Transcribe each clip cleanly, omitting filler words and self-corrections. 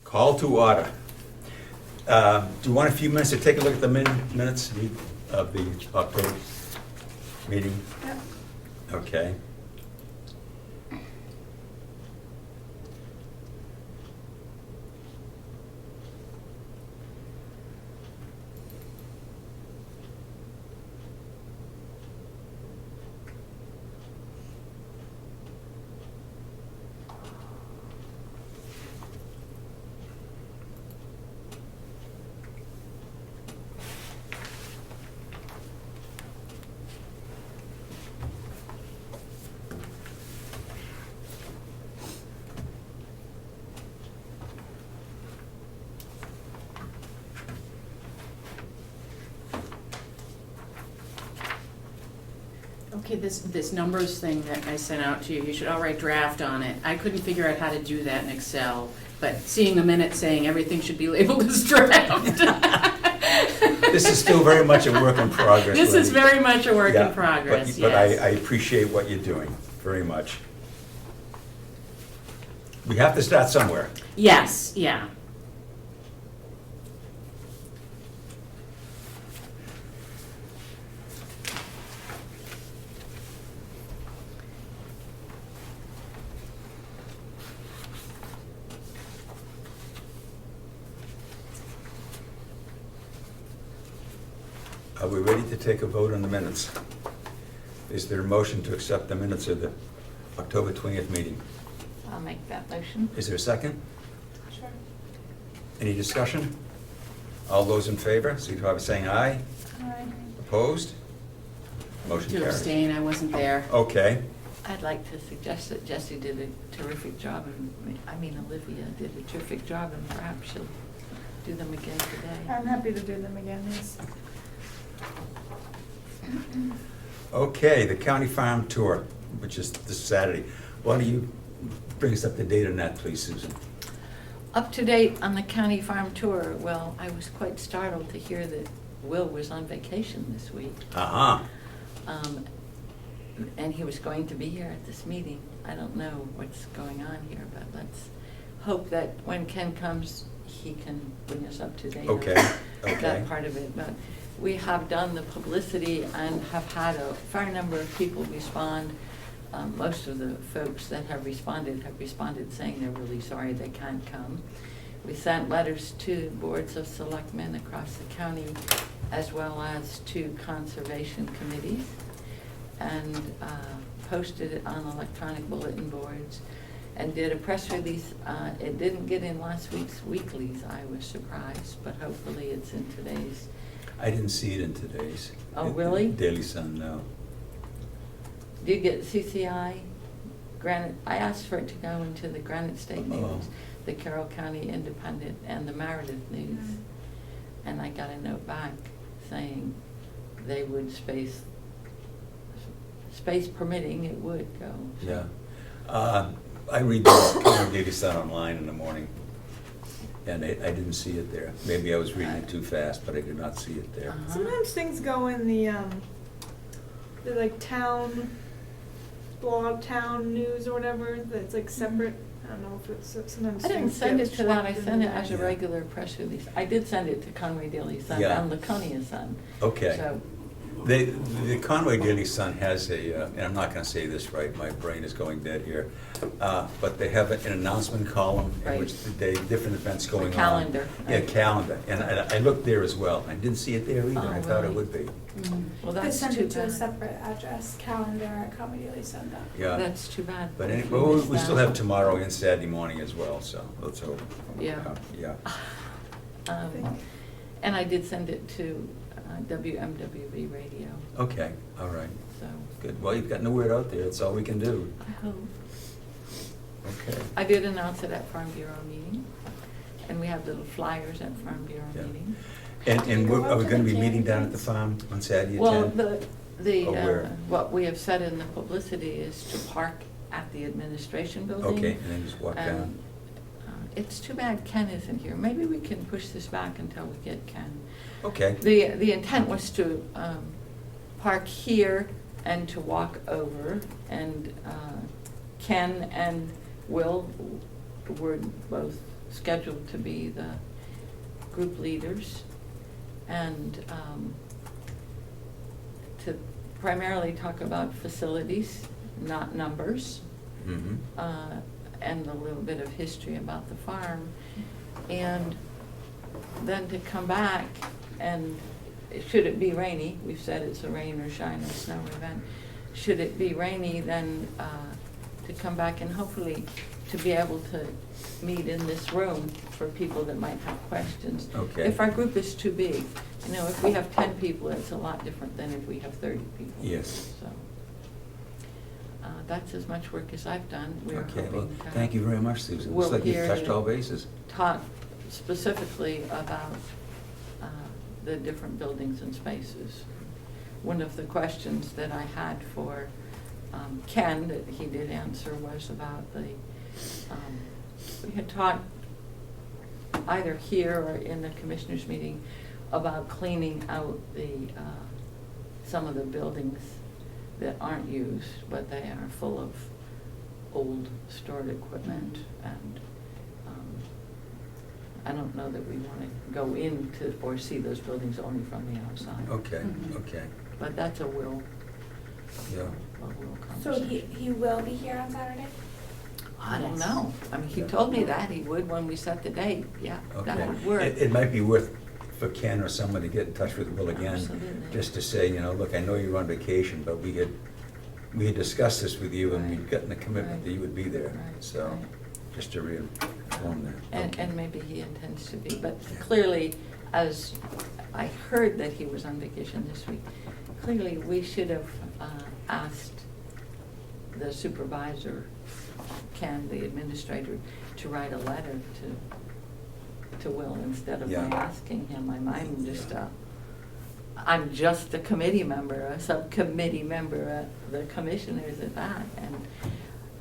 Call to order. Do you want a few minutes to take a look at the minutes of the October meeting? Yep. Okay. Okay, this numbers thing that I sent out to you, you should all write draft on it. I couldn't figure out how to do that in Excel, but seeing a minute saying everything should be labeled as draft. This is still very much a work in progress. This is Wendy. very much a work Yeah, in progress, but yes. I appreciate what you're doing very much. We have to start somewhere. Yes, yeah. Are we ready to take a vote on the minutes? Is there a motion to accept the minutes of the October 20th meeting? I'll make that motion. Is there a second? Sure. Any discussion? All those in favor, signify by saying aye. Aye. Opposed? Motion To carries. abstain, I wasn't there. Okay. I'd like to suggest that Jessie did a terrific job, and Olivia did a terrific job, and perhaps she'll do them again today. I'm happy to do them again, yes. Okay, the county farm tour, which is this Saturday. Why don't you bring us up to date on that, please, Susan? Up to date on the county farm tour, well, I was quite startled to hear that Will was on vacation this week. Uh-huh. And he was going to be here at this meeting. I don't know what's going on here, but let's hope that when Ken comes, he can bring us up to date Okay, on okay. that part of it. But we have done the publicity and have had a fair number of people respond. Most of the folks that have responded saying they're really sorry they can't come. We sent letters to boards of selectmen across the county, as well as to conservation committees, and posted it on electronic bulletin boards, and did a press release. It didn't get in last week's weeklies. I was surprised, but hopefully it's in today's. I didn't see it in today's. Oh, really? Daily Sun, no. Do you get CCI? Granite, I asked for it to go into the Granite State News, Oh. the Carroll County Independent, and the Meredith News. And I got a note back saying they would space permitting, it would go. Yeah. I read the County Daily Sun online in the morning, and I didn't see it there. Maybe I was reading it too fast, but I did not see it there. Uh-huh. Sometimes things go in the like town blog, town news or whatever, that's like separate. I don't know if it's, sometimes I didn't things send get it to that, I swept sent it into as a Yeah. regular press release. I did send it to Conway Daily Sun Yeah. and Laconia Sun. Okay. So, The Conway Daily Sun has a, and I'm not going to say this right, my brain is going dead here, but they have an announcement column in Right. which different events going on. calendar. Yeah, calendar. And I looked there as well. I didn't see it there either. Oh, I thought it really? would be. Well, They that's send too it to a bad. separate address, calendar at ComedyDailySun.com. Yeah. That's too bad. But if anyway, missed we still that. have tomorrow and Saturday morning as well, so let's hope. Yeah. Yeah. And I did send it to WMWB Radio, Okay, all right. so Good. Well, you've gotten the word out there. That's all we can do. I hope. Okay. I did announce it at Farm Bureau meeting, and we have little flyers at Farm Bureau Yeah. meeting. And Go are up we to going to the be meeting down at Jerry the farm on Saturday at Well, 10? the Oh, where? what we have said in the publicity is to park at the administration building. Okay, and then just walk down. And it's too bad Ken isn't here. Maybe we can push this back until we get Ken. Okay. The intent was to park here and to walk over, and Ken and Will were both scheduled to be the group leaders, and to primarily talk about facilities, not numbers, and a little bit of history about the farm. And then to come back, and should it be rainy, we've said it's a rain or shine or snow event, should it be rainy, then to come back and hopefully to be able to meet in this room for people that might have questions. Okay. If our group is too big, you know, if we have 10 people, it's a lot different than if we have 30 people. Yes. So that's as much work as I've done. We're Okay, well, hoping to thank you very much, Susan. we'll Looks like you've hear touched you all bases. talk specifically about the different buildings and spaces. One of the questions that I had for Ken that he did answer was about the, we had talked either here or in the commissioners meeting about cleaning out the, some of the buildings that aren't used, but they are full of old stored equipment, and I don't know that we want to go into or see those buildings only from the outside. Okay, Mhm. okay, But that's a will yeah. So conversation. he will be here on Saturday? I don't know. I mean, he told me that he would when we set the date. Yeah, that Okay. would work. It might be worth for Ken or someone to get in touch with Will again, Absolutely. just to say, you know, look, I know you're on vacation, but we had discussed this with you, and we'd Right. gotten a commitment that you would be there, Right, so, right. just to reinform that. Okay. And maybe he intends to be, but Yeah. clearly, as I heard that he was on vacation this week, clearly we should have asked the supervisor, Ken, the administrator, to write a letter to Will instead of my Yeah. asking him. I'm just I'm just a committee member, a subcommittee member, the commissioners at that, and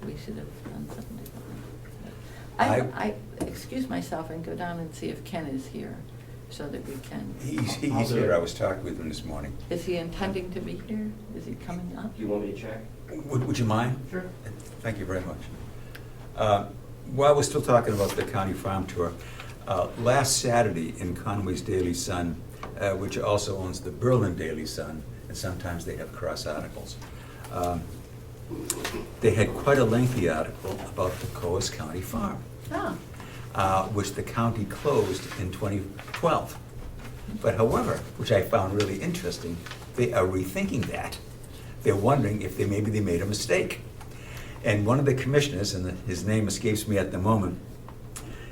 we should have done something differently. I excuse myself and go down and see if Ken is here, so that we can. He's here, I was talking with him this morning. Is he intending to be here? Is he coming up? Do you want me to check? Would you mind? Sure. Thank you very much. While we're still talking about the county farm tour, last Saturday in Conway's Daily Sun, which also owns the Berlin Daily Sun, and sometimes they have cross articles, they had quite a lengthy article about the Coas County Farm, which the county closed in 2012. But however, which I found really interesting, they are rethinking that. They're wondering if maybe they made a mistake. And one of the commissioners, and his name escapes me at the moment,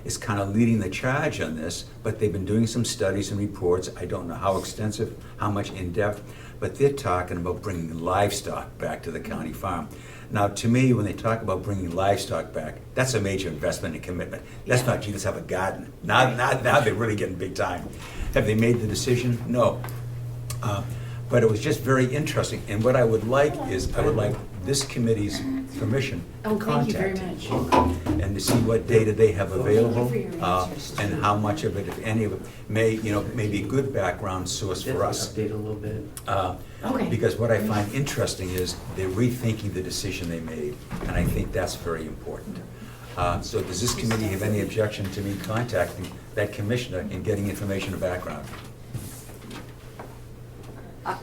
is kind of leading the charge on this, but they've been doing some studies and reports. I don't know how extensive, how much in-depth, but they're talking about bringing livestock back to the county farm. Now, to me, when they talk about bringing livestock back, that's a major investment and commitment. That's not, gee, let's have a garden. Now they're really getting big time. Have they made the decision? No. But it was just very interesting, and what I would like is, I would like this committee's permission to Oh, thank you very contact much. and to see what data they have available, Thank you for your answers, and too. how much of it, if any of it, may be a good background source for us. Update a little bit. Okay. Because what I find interesting is they're rethinking the decision they made, and I think that's very important. So does this committee have any objection to me contacting that commissioner and getting information or background?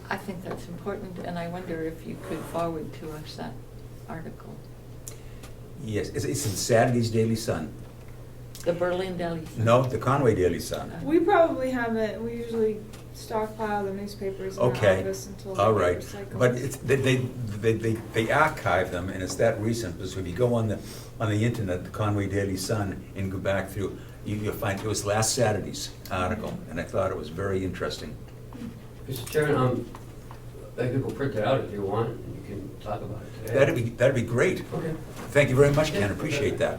I think that's important, and I wonder if you could forward to us that article. Yes, it's in Saturday's Daily Sun. The Berlin Daily Sun. No, the Conway Daily Sun. We probably have it, we usually stockpile the newspapers in our Okay, office until all they right. get recycled. But it's, they archive them, and it's that recent, because if you go on the internet, the Conway Daily Sun, and go back through, you'll find it was last Saturday's article, and I thought it was very interesting. Mr. Chairman, I could go print it out if you want, and you can talk about it today. That'd be great. Okay. Thank you very much, Ken, Yeah, appreciate that.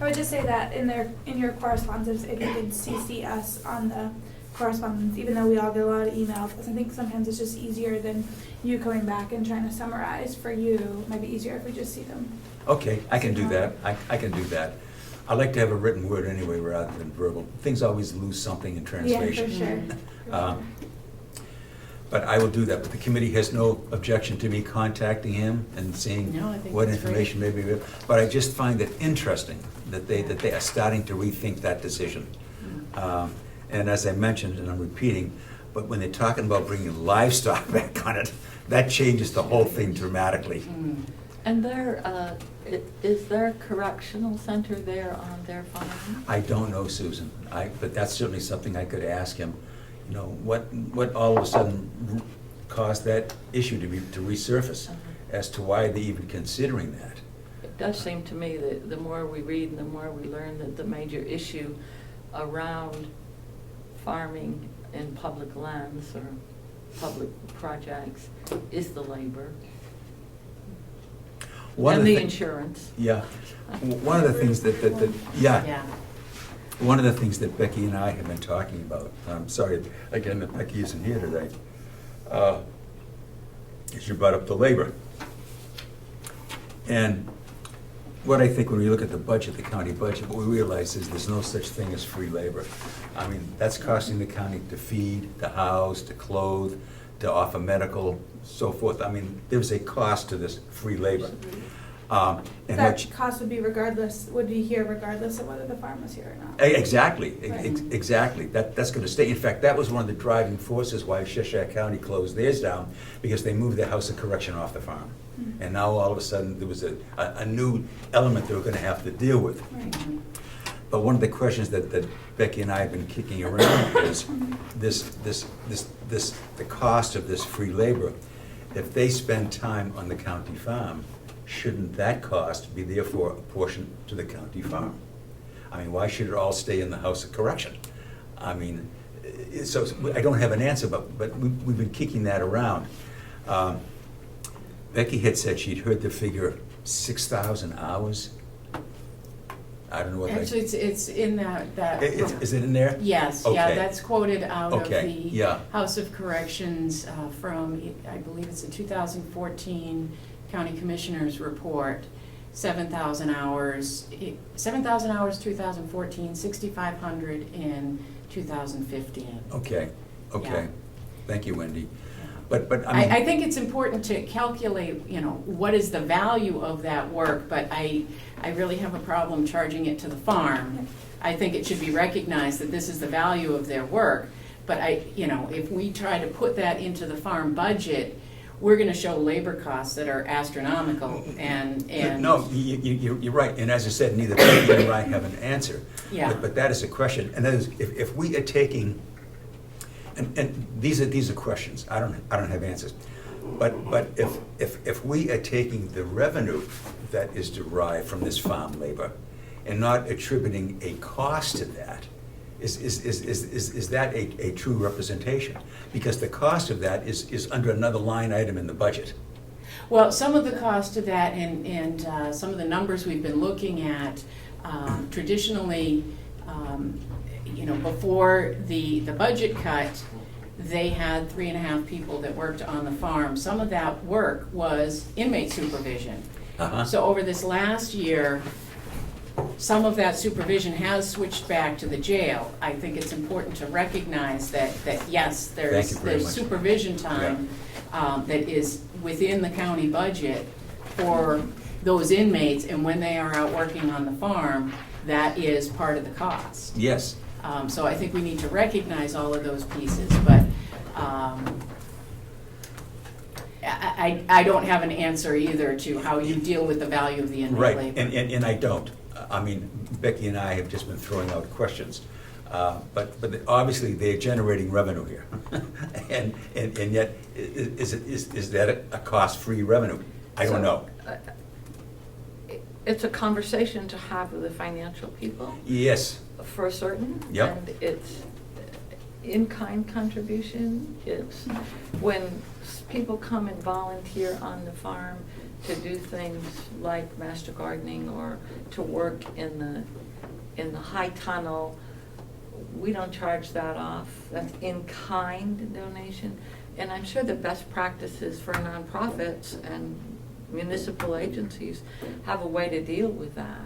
I would just say that in your correspondence, if you could CC us on the correspondence, even though we all get a lot of emails, because I think sometimes it's just easier than you coming back and trying to summarize for you. It might be easier if we just see them. Okay, I can do that, I can do that. I like to have a written word anyway rather than verbal. Things always lose something in translation. Yeah, for sure. For Uh, sure. But I will do that, but the committee has no objection to me contacting him and seeing No, I think what that's great. information may be available. But I just find it interesting that they are starting to rethink that decision. And as I mentioned, and I'm repeating, but when they're talking about bringing livestock back on it, that changes the whole thing dramatically. And there, is there a correctional center there on their farm? I don't know, Susan, but that's certainly something I could ask him. You know, what all of a sudden caused that issue to resurface, as to why they're even considering that. It does seem to me that the more we read and the more we learn that the major issue around farming in public lands or public projects is the labor One of and the thi- insurance. Yeah, one of the things yeah, Yeah. one of the things that Becky and I have been talking about, I'm sorry again that Becky isn't here today, is you brought up the labor. And what I think when we look at the budget, the county budget, what we realize is there's no such thing as free labor. I mean, that's costing the county to feed, to house, to clothe, to offer medical, so forth. I mean, there's a cost to this free labor. And what That you- cost would be here regardless of whether the farm was here or not. Exactly, Right. exactly. That's going to stay. In fact, that was one of the driving forces why Cheshire County closed theirs down, because they moved their house of correction off the farm. Mhm. And now all of a sudden, there was a new element they were going to have to deal with. Right. But one of the questions that Becky and I have been kicking around is the cost of this free labor. If they spend time on the county farm, shouldn't that cost be therefore apportioned to the county farm? I mean, why should it all stay in the house of correction? I mean, so I don't have an answer, but we've been kicking that around. Becky had said she'd heard the figure 6,000 hours. I don't know what that. Actually, it's in that. Is it in there? Yes, yeah, Okay. that's quoted out of Okay, the yeah. House of Corrections from, I believe it's a 2014 County Commissioners Report, 7,000 hours, 2014, 6,500 in 2015. Okay, okay. Yeah. Thank you, Wendy. Yeah. But I mean. I think it's important to calculate, what is the value of that work, but I really have a problem charging it to the farm. I think it should be recognized that this is the value of their work, but if we try to put that into the farm budget, we're gonna show labor costs that are astronomical and. No, you're right, and as I said, neither Becky nor I have an answer. Yeah. But that is a question, and that is, if we are taking, and these are questions, I don't have answers. But if we are taking the revenue that is derived from this farm labor and not attributing a cost to that, is that a true representation? Because the cost of that is under another line item in the budget. Well, some of the cost of that and some of the numbers we've been looking at, traditionally, before the budget cut, they had 3.5 people that worked on the farm. Some of that work was inmate supervision. Uh-huh. So over this last year, some of that supervision has switched back to the jail. I think it's important to recognize that yes, Thank there's you very much. supervision time that is within the county budget for those inmates, and when they are out working on the farm, that is part of the cost. Yes. So I think we need to recognize all of those pieces, but I don't have an answer either to how you deal with the value of the inmate Right, labor. and I don't. I mean, Becky and I have just been throwing out questions. But obviously, they're generating revenue here. And yet, is that a cost-free revenue? I don't know. It's a conversation to have with the financial people, Yes, for certain. Yep. And it's in-kind contribution. It's when people come and volunteer on the farm to do things like master gardening or to work in the high tunnel. We don't charge that off. That's in-kind donation. And I'm sure the best practices for nonprofits and municipal agencies have a way to deal with that.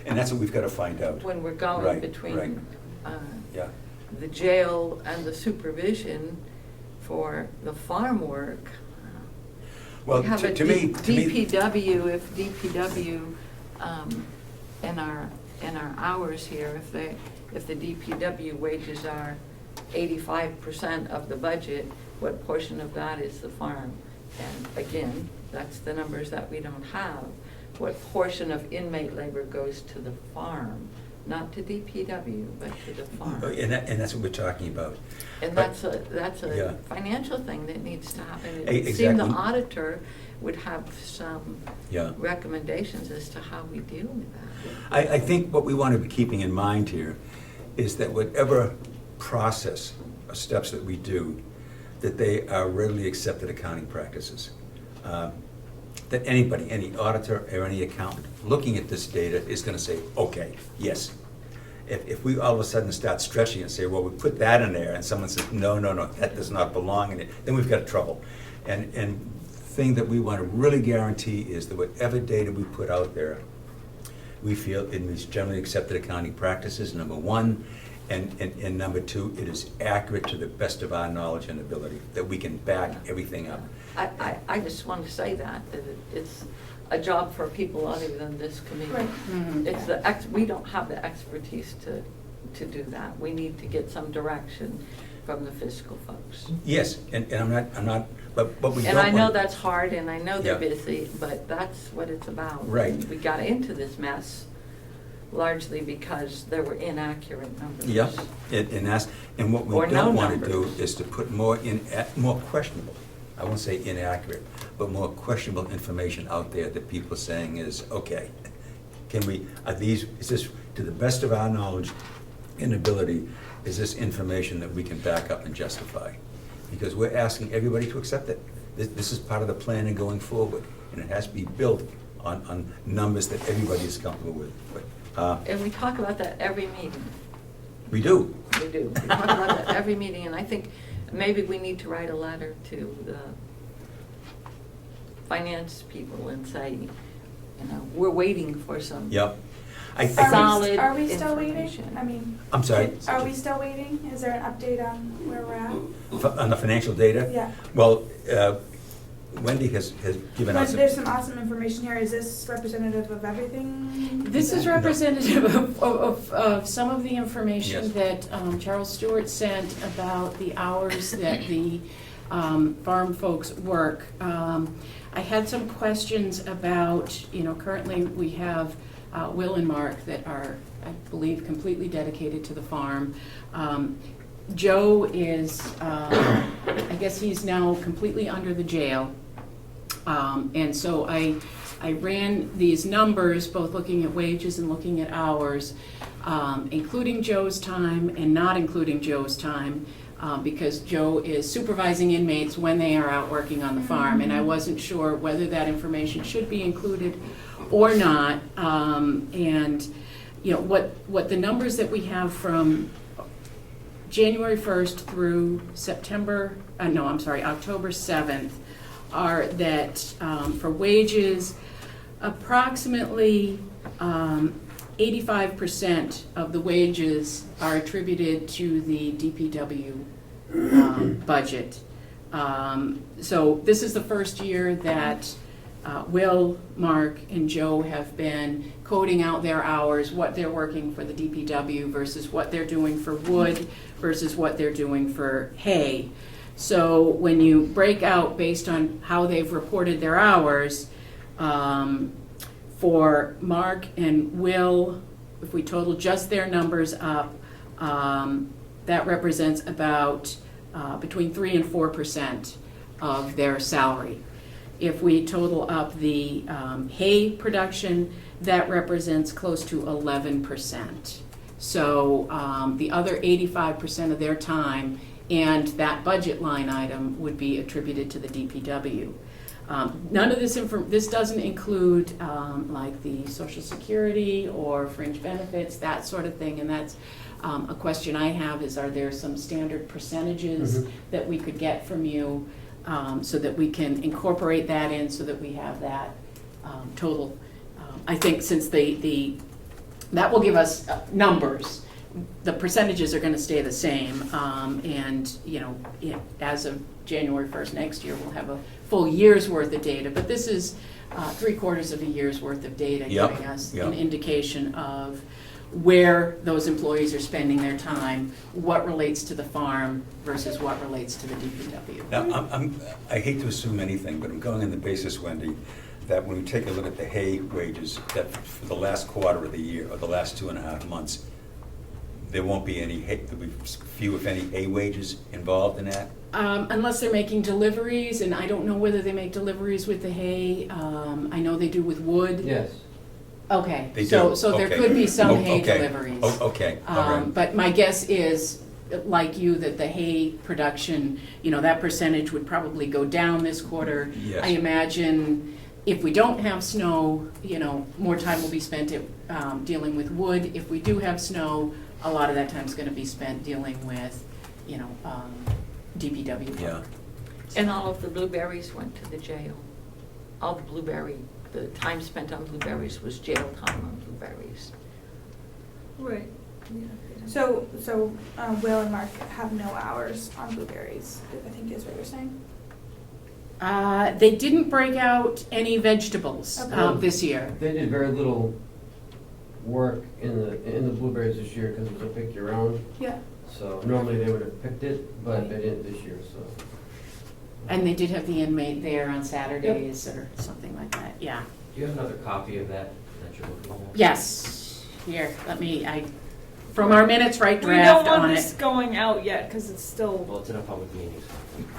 and that's what we've got to find out. When we're going Right, between right. Yeah. the jail and the supervision for the farm work, Well, we have a to me, DPW, if DPW, in our hours here, if the DPW wages are 85% of the budget, what portion of that is the farm? And again, that's the numbers that we don't have. What portion of inmate labor goes to the farm? Not to DPW, but to the farm. and that's what we're talking about. And But- that's yeah. a financial thing that needs to happen. It Exactly. seemed the auditor would have some Yeah. recommendations as to how we deal with that. I think what we want to be keeping in mind here is that whatever process or steps that we do, that they are readily accepted accounting practices. That anybody, any auditor or any accountant looking at this data is going to say, okay, yes. If we all of a sudden start stretching and say, well, we put that in there, and someone says, no, that does not belong in it, then we've got trouble. And thing that we want to really guarantee is that whatever data we put out there, we feel it meets generally accepted accounting practices, number one, and number two, it is accurate to the best of our knowledge and ability, that we can back everything up. I just want to say that it's a job for people other than this committee. Right. Mhm. It's we don't have the expertise to do that. We need to get some direction from the fiscal folks. Yes, and I'm not, but we don't And I know want- that's hard, and I know they're Yeah. busy, but that's what it's about. Right. We got into this mess largely because there were inaccurate numbers. Yeah, and what we Or no don't want to do numbers. is to put more questionable, I won't say inaccurate, but more questionable information out there that people are saying is, okay, is this, to the best of our knowledge and ability, is this information that we can back up and justify? Because we're asking everybody to accept it. This is part of the planning going forward, and it has to be built on numbers that everybody is comfortable with. But, And we talk about that every meeting. we do. We do. We talk about that every meeting, and I think maybe we need to write a letter to the finance people and say, we're waiting for some. Yep. I Solid Are we still information. waiting? I mean, I'm sorry? are we still waiting? Is there an update on where we're at? On the financial data? Yeah. Well, Wendy has given us. There's some awesome information here. Is this representative of everything? This is representative of some of the information Yes. that Charles Stewart sent about the hours that the farm folks work. I had some questions about, currently we have Will and Mark that are, I believe, completely dedicated to the farm. Joe is, I guess he's now completely under the jail. And so I ran these numbers, both looking at wages and looking at hours, including Joe's time and not including Joe's time, because Joe is supervising inmates when they are out working on the farm. And I wasn't sure whether that information should be included or not. And what the numbers that we have from January 1st through October 7th are that for wages, approximately 85% of the wages are attributed to the DPW budget. So this is the first year that Will, Mark, and Joe have been coding out their hours, what they're working for the DPW versus what they're doing for wood versus what they're doing for hay. So when you break out based on how they've reported their hours, for Mark and Will, if we total just their numbers up, that represents about between 3 and 4% of their salary. If we total up the hay production, that represents close to 11%. So the other 85% of their time and that budget line item would be attributed to the DPW. None of this doesn't include like the Social Security or fringe benefits, that sort of thing, and that's a question I have is, are there some standard percentages that we could get from you so that we can incorporate that in so that we have that total. I think since that will give us numbers, the percentages are gonna stay the same, and, as of January 1st next year, we'll have a full year's worth of data, but this is 3/4 of a year's worth of data, Yep, giving us yep. an indication of where those employees are spending their time, what relates to the farm versus what relates to the DPW. Now, I hate to assume anything, but I'm going on the basis, Wendy, that when we take a look at the hay wages, that for the last quarter of the year, or the last 2.5 months, there won't be any hay, there'll be few, if any, hay wages involved in that? Unless they're making deliveries, and I don't know whether they make deliveries with the hay. I know they do with wood. Yes. Okay, They so do, there okay. could be some Oh, hay okay. deliveries. Oh, okay, all right. But my guess is, like you, that the hay production, that percentage would probably go down this quarter. Yes. I imagine if we don't have snow, more time will be spent at, dealing with wood. If we do have snow, a lot of that time's gonna be spent dealing with, DPW. Yeah. And all of the blueberries went to the jail. All the time spent on blueberries was jail time on blueberries. Right. So, Will and Mark have no hours on blueberries, I think is what you're saying? They didn't break out any vegetables Okay. this year. They did very little work in the blueberries this year because it was a pick your own. Yeah. So normally they would have picked it, but they didn't this year, so. And they did have the inmate there on Saturdays or something like that, yeah. Do you have another copy of that you're looking at? Yes, here, from our minutes, right We draft don't on want it. this going out yet, because it's still, Well, it's in a public meeting.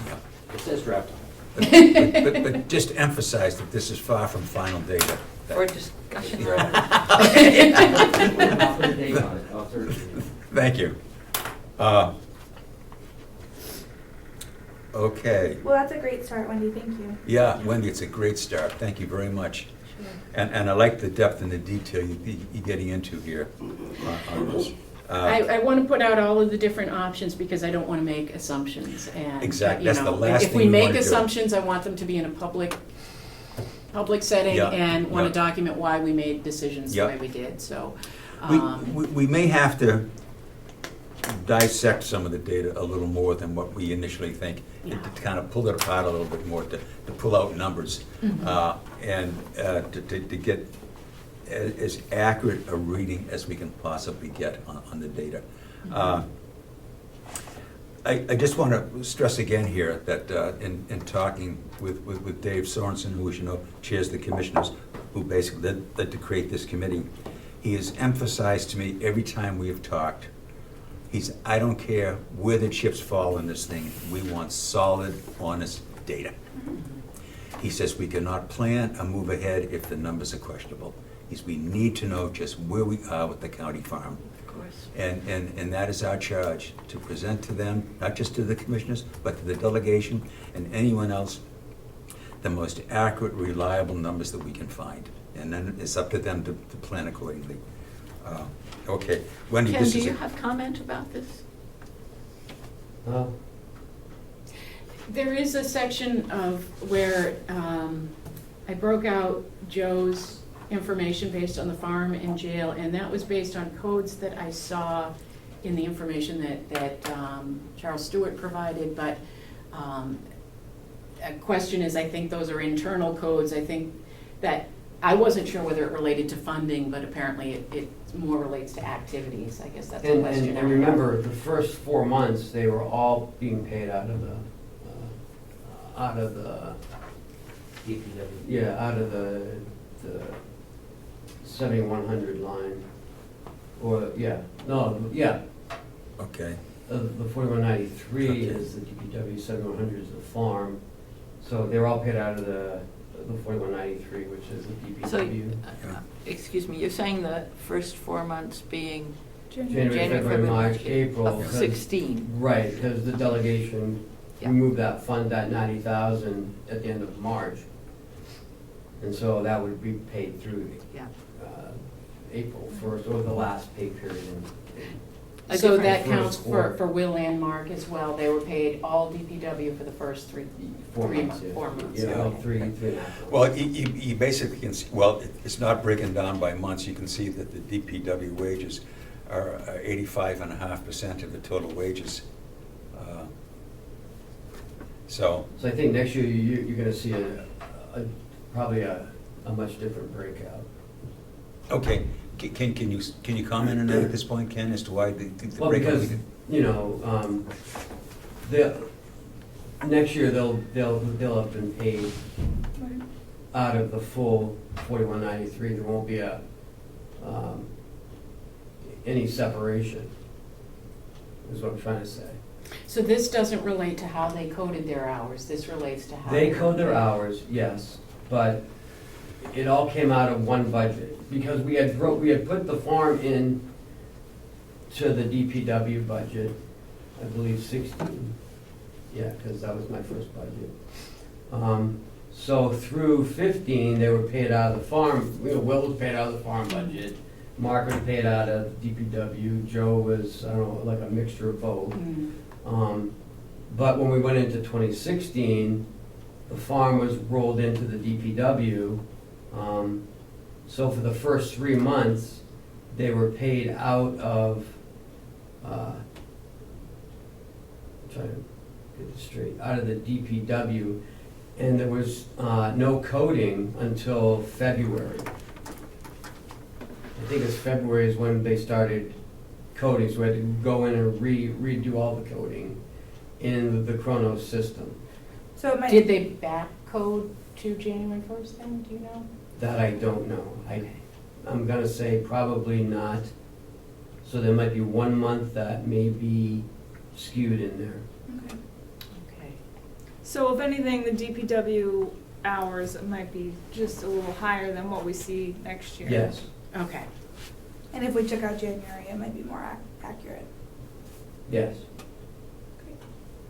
Yeah. It says draft on it. But just emphasize that this is far from final data. For discussion. I'll put a date on it. I'll search it. Thank you. Okay. Well, that's a great start, Wendy, thank you. Yeah, Wendy, it's a great start. Thank you very much. sure. And I like the depth and the detail you're getting into here on this. I want to put out all of the different options because I don't want to make assumptions and. Exactly. That's the last If thing we you make wanna do. assumptions, I want them to be in a public setting Yeah, and want yeah. to document why we made decisions the Yeah. way we did, so. We may have to dissect some of the data a little more than what we initially think, Yeah. to kind of pull it apart a little bit more, to pull out numbers, Mhm. and to get as accurate a reading as we can possibly get on the data. I just want to stress again here that in talking with Dave Sorensen, who, as you know, chairs the commissioners, who basically led to create this committee, he has emphasized to me every time we have talked, I don't care where the chips fall in this thing, we want solid, honest data. He says we cannot plan or move ahead if the numbers are questionable. We need to know just where we are with the county farm. Of course. And that is our charge, to present to them, not just to the commissioners, but to the delegation and anyone else, the most accurate, reliable numbers that we can find. And then it's up to them to plan accordingly. Okay, Wendy, Ken, this do is you have comment about this? There is a section of where I broke out Joe's information based on the farm and jail, and that was based on codes that I saw in the information that Charles Stewart provided, but a question is, I think those are internal codes. I think that, I wasn't sure whether it related to funding, but apparently it more relates to activities. I guess that's a question. And remember, the first 4 months, they were all being paid out of the DPW. out of the 7100 line. okay. The 4193 Okay. is the DPW, 7100 is the farm. So they were all paid out of the 4193, which is the So, DPW. excuse me, you're saying the first 4 months being January, January, February, March, April. of 'cause- 16? Right, because the delegation Yeah. removed that fund, that 90,000 at the end of March. And so that would be paid through Yeah. April 1st, or the last pay period. A So different that counts first quarter. for Will and Mark as well. They were paid all DPW for the first 4 months. Yeah. 4 months. Yeah, Okay. about three and a half. Well, you basically can see, well, it's not breaking down by months. You can see that the DPW wages are 85.5% of the total wages. So, So I think next year you're gonna see probably a much different breakout. okay, can you comment on that at this point, Ken, as to why the Well, breakout? because, you know, next year they'll have been paid out of the full 4193. There won't be any separation, is what I'm trying to say. So this doesn't relate to how they coded their hours, this relates to how. They code their hours, yes, but it all came out of one budget, because we had put the farm in to the DPW budget, I believe 16. Yeah, because that was my first budget. So through 15, they were paid out of the farm, you know, Will was paid out of the farm budget, Mark was paid out of DPW, Joe was, I don't know, like a mixture of both. Mm. But when we went into 2016, the farm was rolled into the DPW. So for the first 3 months, they were paid out of, trying to get this straight, out of the DPW, and there was no coding until February. I think it's February is when they started coding, so we had to go in and redo all the coding in the Chronos system. So it might. Did they back code to January 1st then, do you know? That I don't know. I'm gonna say probably not. So there might be 1 month that may be skewed in there. Okay. Okay. So if anything, the DPW hours might be just a little higher than what we see next year. Yes, Okay. And if we took out January, it might be more accurate. yes. Great.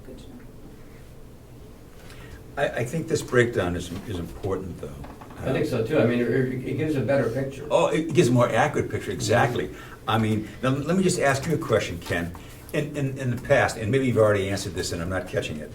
Good to know. I think this breakdown is important, though. I think so too. I mean, it gives a better picture. Oh, it gives a more accurate picture, exactly. I mean, now, let me just ask you a question, Ken. In the past, and maybe you've already answered this and I'm not catching it,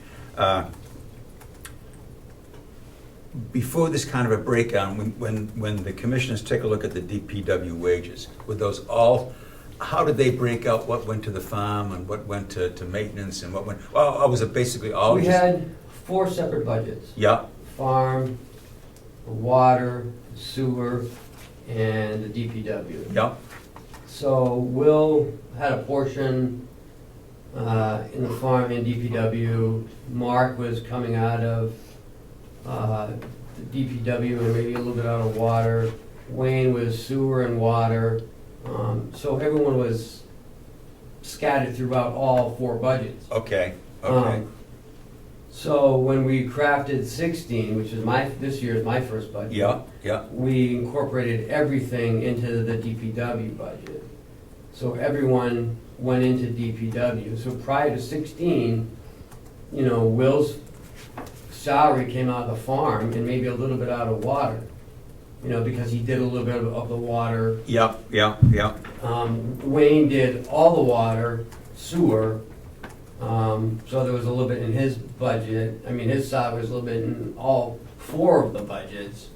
before this kind of a breakdown, when the commissioners take a look at the DPW wages, would those all, how did they break out what went to the farm and what went to maintenance and what went, well, was it basically all We just? had 4 separate budgets. Yeah, Farm, water, sewer, and the DPW. yeah, So Will had a portion in the farm and DPW. Mark was coming out of the DPW and maybe a little bit out of water. Wayne was sewer and water. So everyone was scattered throughout all 4 budgets. okay. So when we crafted 16, which is this year is my first budget. Yeah, We incorporated everything into the DPW budget. So everyone went into DPW. So prior to 16, you know, Will's salary came out of the farm and maybe a little bit out of water, you know, because he did a little bit of the water. yeah. Wayne did all the water, sewer, so there was a little bit in his budget. I mean, his salary was a little bit in all 4 of the budgets.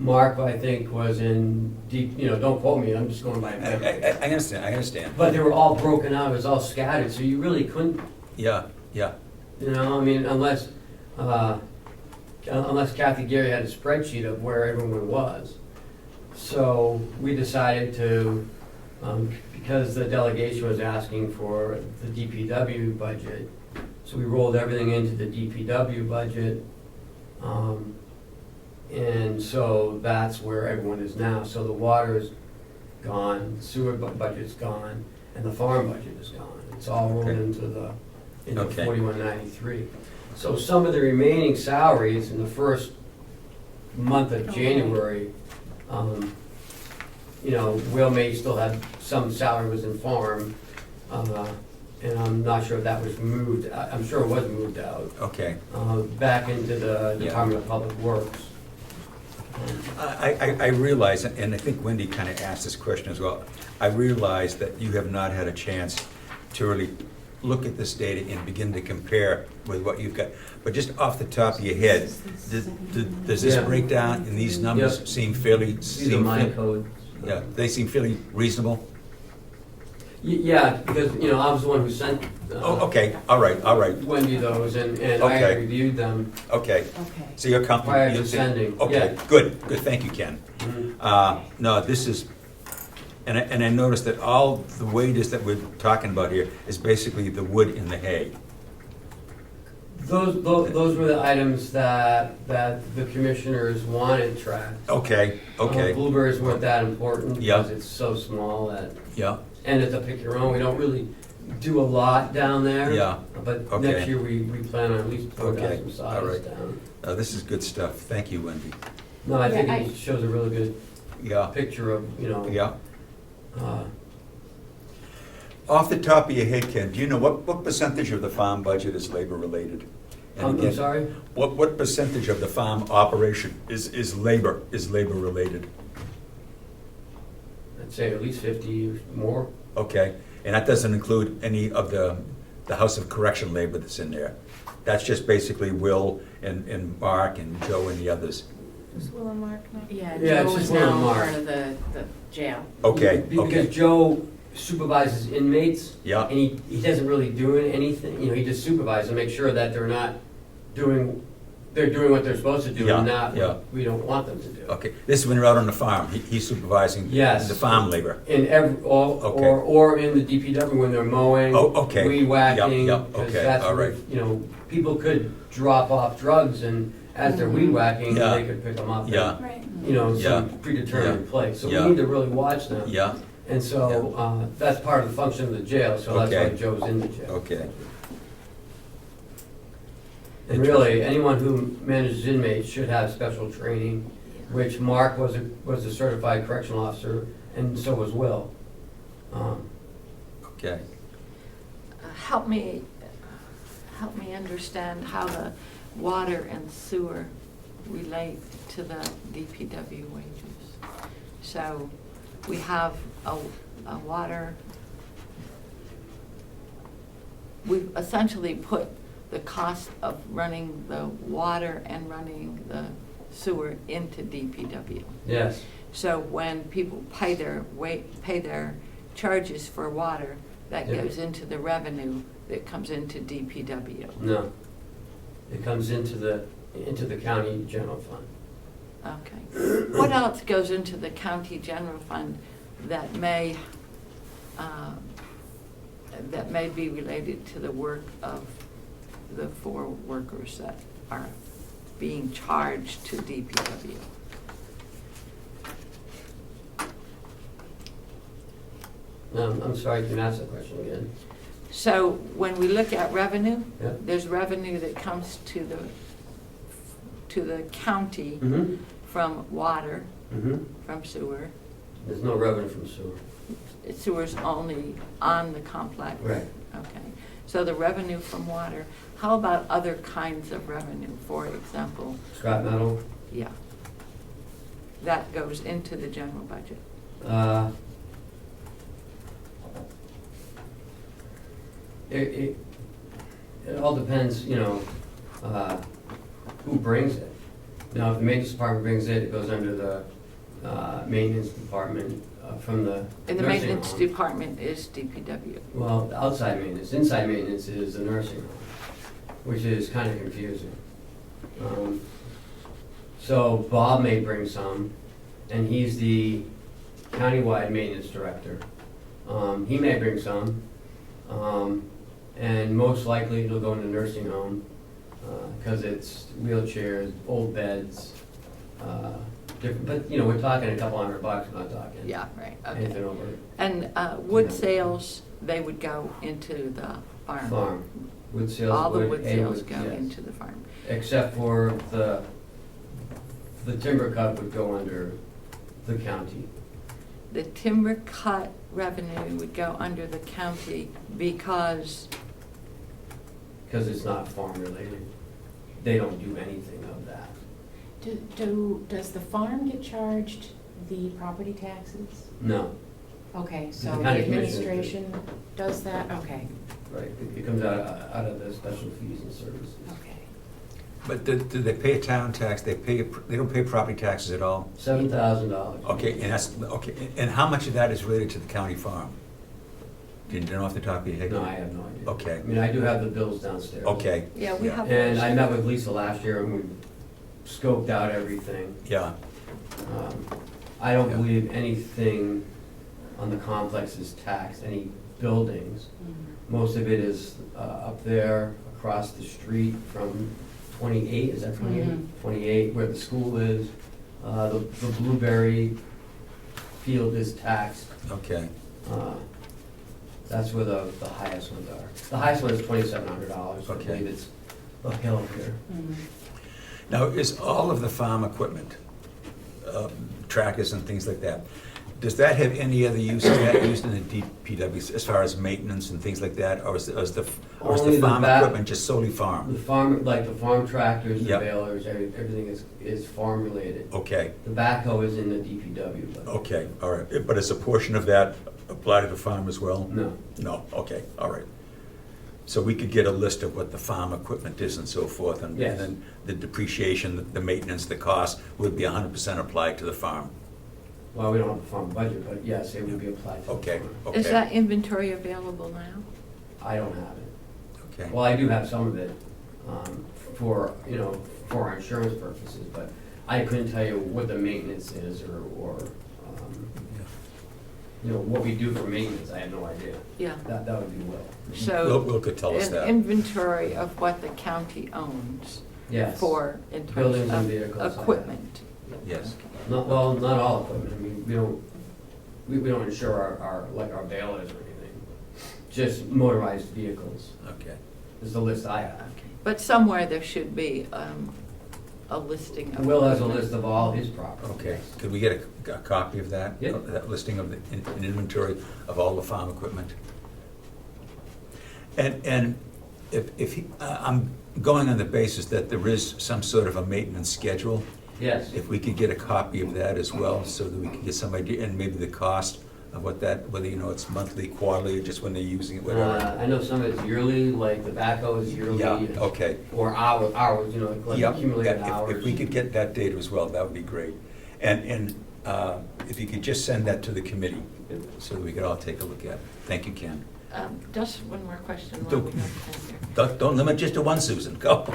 Mark, I think, was in deep, you know, don't quote me, I'm just going by memory. I understand. But they were all broken out, it was all scattered, so you really couldn't, Yeah, you know, I mean, unless Kathy Gary had a spreadsheet of where everyone was. So we decided to, because the delegation was asking for the DPW budget, so we rolled everything into the DPW budget. And so that's where everyone is now. So the water is gone, the sewer budget's gone, and the farm budget is gone. It's all rolled Okay. into Okay. 4193. So some of the remaining salaries in the first month of January, you know, Will may still have some salary was in farm, and I'm not sure if that was moved, I'm sure it was moved out, okay. back into the Yeah. Department of Public Works. I realize, and I think Wendy kind of asked this question as well, I realize that you have not had a chance to really look at this data and begin to compare with what you've got. But just off the top of your head, does this Yeah. breakdown in these numbers Yep. seem fairly, These are my codes. yeah, they seem fairly reasonable? Yeah, because, you know, I was the one who sent. Oh, okay, all right, Wendy those, and I Okay. had reviewed them. okay. Okay. So you're comfortable? Prior to you're- sending, Okay, yeah. good, thank you, Ken. Mhm. No, this is, and I noticed that all the wages that we're talking about here is basically the wood and the hay. Those were the items that the commissioners wanted tracked. Okay, okay, Blueberries weren't that important Yeah. because it's so small that, yeah, and it's a pick your own, we don't really do a lot down there. Yeah. But Okay. next year, we plan on at least putting Okay, some all size right. down. This is good stuff, thank you, Wendy. No, I think Yeah, it shows a really good Yeah, picture of, you know. yeah. uh, Off the top of your head, Ken, do you know what percentage of the farm budget is labor-related? And I'm again, sorry? What percentage of the farm operation is labor-related? I'd say at least 50 or more. Okay, and that doesn't include any of the House of Correction labor that's in there? That's just basically Will and Mark and Joe and the others? Just Will and Mark now. Yeah, Yeah, it's Joe is just one of now Mark. part of the jail. Okay, Because okay, Joe supervises inmates. Yeah. And he doesn't really do anything, you know, he just supervises and makes sure that they're doing what they're supposed to do Yeah, and not yeah. what we don't want them to do. okay. This is when you're out on the farm, he's supervising Yes. the farm labor? In Okay. or in the DPW when they're mowing. Oh, okay. Weed whacking. Yep, 'cause okay, that's all where, right. you know, people could drop off drugs and as they're weed whacking, Yeah. they could pick them up. Yeah. Right. You know, Yeah. some predetermined place. So Yeah. we need to really watch them. Yeah, And so, that's part of the function of the jail, so that's Okay. why Joe's in the jail. okay. And really, anyone who manages inmates should have special training, which Mark was a certified correctional officer, and so was Will. Okay. Help me understand how the water and sewer relate to the DPW wages. So we have a water, we've essentially put the cost of running the water and running the sewer into DPW. Yes, So when people pay their charges for water, that Yeah. goes into the revenue that comes into DPW. no. It comes into the county general fund. Okay. What else goes into the county general fund that may be related to the work of the 4 workers that are being charged to DPW? I'm sorry, can you ask that question again? So when we look at revenue, Yeah. there's revenue that comes to the county Mm-hmm, from water, mm-hmm. from sewer. There's no revenue from sewer. Sewer's only on the complex. Right. Okay, so the revenue from water, how about other kinds of revenue, for example? Scrap metal, Yeah. That goes into the general budget. It all depends, you know, who brings it. Now, if the maintenance department brings it, it goes under the maintenance department from the And the nursing maintenance home. department is DPW. Well, outside maintenance, inside maintenance is the nursing home, which is kind of confusing. So Bob may bring some, and he's the countywide maintenance director. He may bring some, and most likely it'll go in the nursing home, because it's wheelchairs, old beds, different, but, you know, we're talking a couple $100, we're not talking Yeah, right, anything okay. over And wood Yeah. sales, they would go into the farm. farm. Wood sales, All the wood, wood hay sales wood, go yes. into the farm. Except for the timber cut would go under the county. The timber cut revenue would go under the county because, Because it's not farm related. They don't do anything of that. Does the farm get charged the property taxes? No, Okay, so The the county commissioners do. administration does that? Okay, right, it comes out of the special fees and services. okay. But do they pay a town tax? They don't pay property taxes at all? $7,000. Okay, and how much of that is related to the county farm? Do you know off the top of your head? No, I have no idea. Okay. I mean, I do have the bills downstairs. Okay. Yeah, we have. And I met with Lisa last year and we scoped out everything. Yeah, I don't Yeah. believe anything on the complex is taxed, any buildings. Most of it is up there across the street from 28, is that 28? Mhm. 28, where the school is. The Blueberry Field is taxed. okay. That's where the highest ones are. The highest one is $2,700. I Okay. believe it's the hill here. Now, is all of the farm equipment, tractors and things like that, does that have any other use? Is that used in the DPW as far as maintenance and things like that? Or is the Only the farm back- equipment just solely The farm? farm, like the farm tractors, the Yep. balers, everything is farm related. Okay, The backhoe is in the DPW, but okay, all right. But is a portion of that apply to the farm as well? no. No, okay, all right. So we could get a list of what the farm equipment is and so forth, and Yes. then the depreciation, the maintenance, the cost would be 100% applied to the farm. Well, we don't have a farm budget, but yes, it would be applied to the Okay, farm. okay. Is that inventory available now? I don't have it. Okay, Well, I do have some of it for, for our insurance purposes, but I couldn't tell you what the maintenance is or what we do for maintenance. I have no idea. Yeah. That would be Will. So. Will could tell us An that. inventory of what the county owns Yes. for, in Buildings terms and of vehicles, I have. equipment. Yes. Not all equipment. I mean, we don't insure our balers or anything. Just motorized vehicles Okay. is the list I have. But somewhere there should be a listing of. Will has a list of all his properties. Okay, could we get a copy of that? Yeah. Of that listing of an inventory of all the farm equipment? And I'm going on the basis that there is some sort of a maintenance schedule. Yes. If we could get a copy of that as well, so that we could get some idea, and maybe the cost of what that, whether it's monthly, quarterly, or just when they're using it, whatever. I know some of it's yearly, like the backhoe is yearly. Yeah, okay. Or hours, like Yep, accumulated yeah, hours. if we could get that data as well, that would be great. And if you could just send that to the committee, so that we could all take a look at it. Thank you, Ken. Just one more question while Don't- we have time here. Don't limit just to one, Susan, go.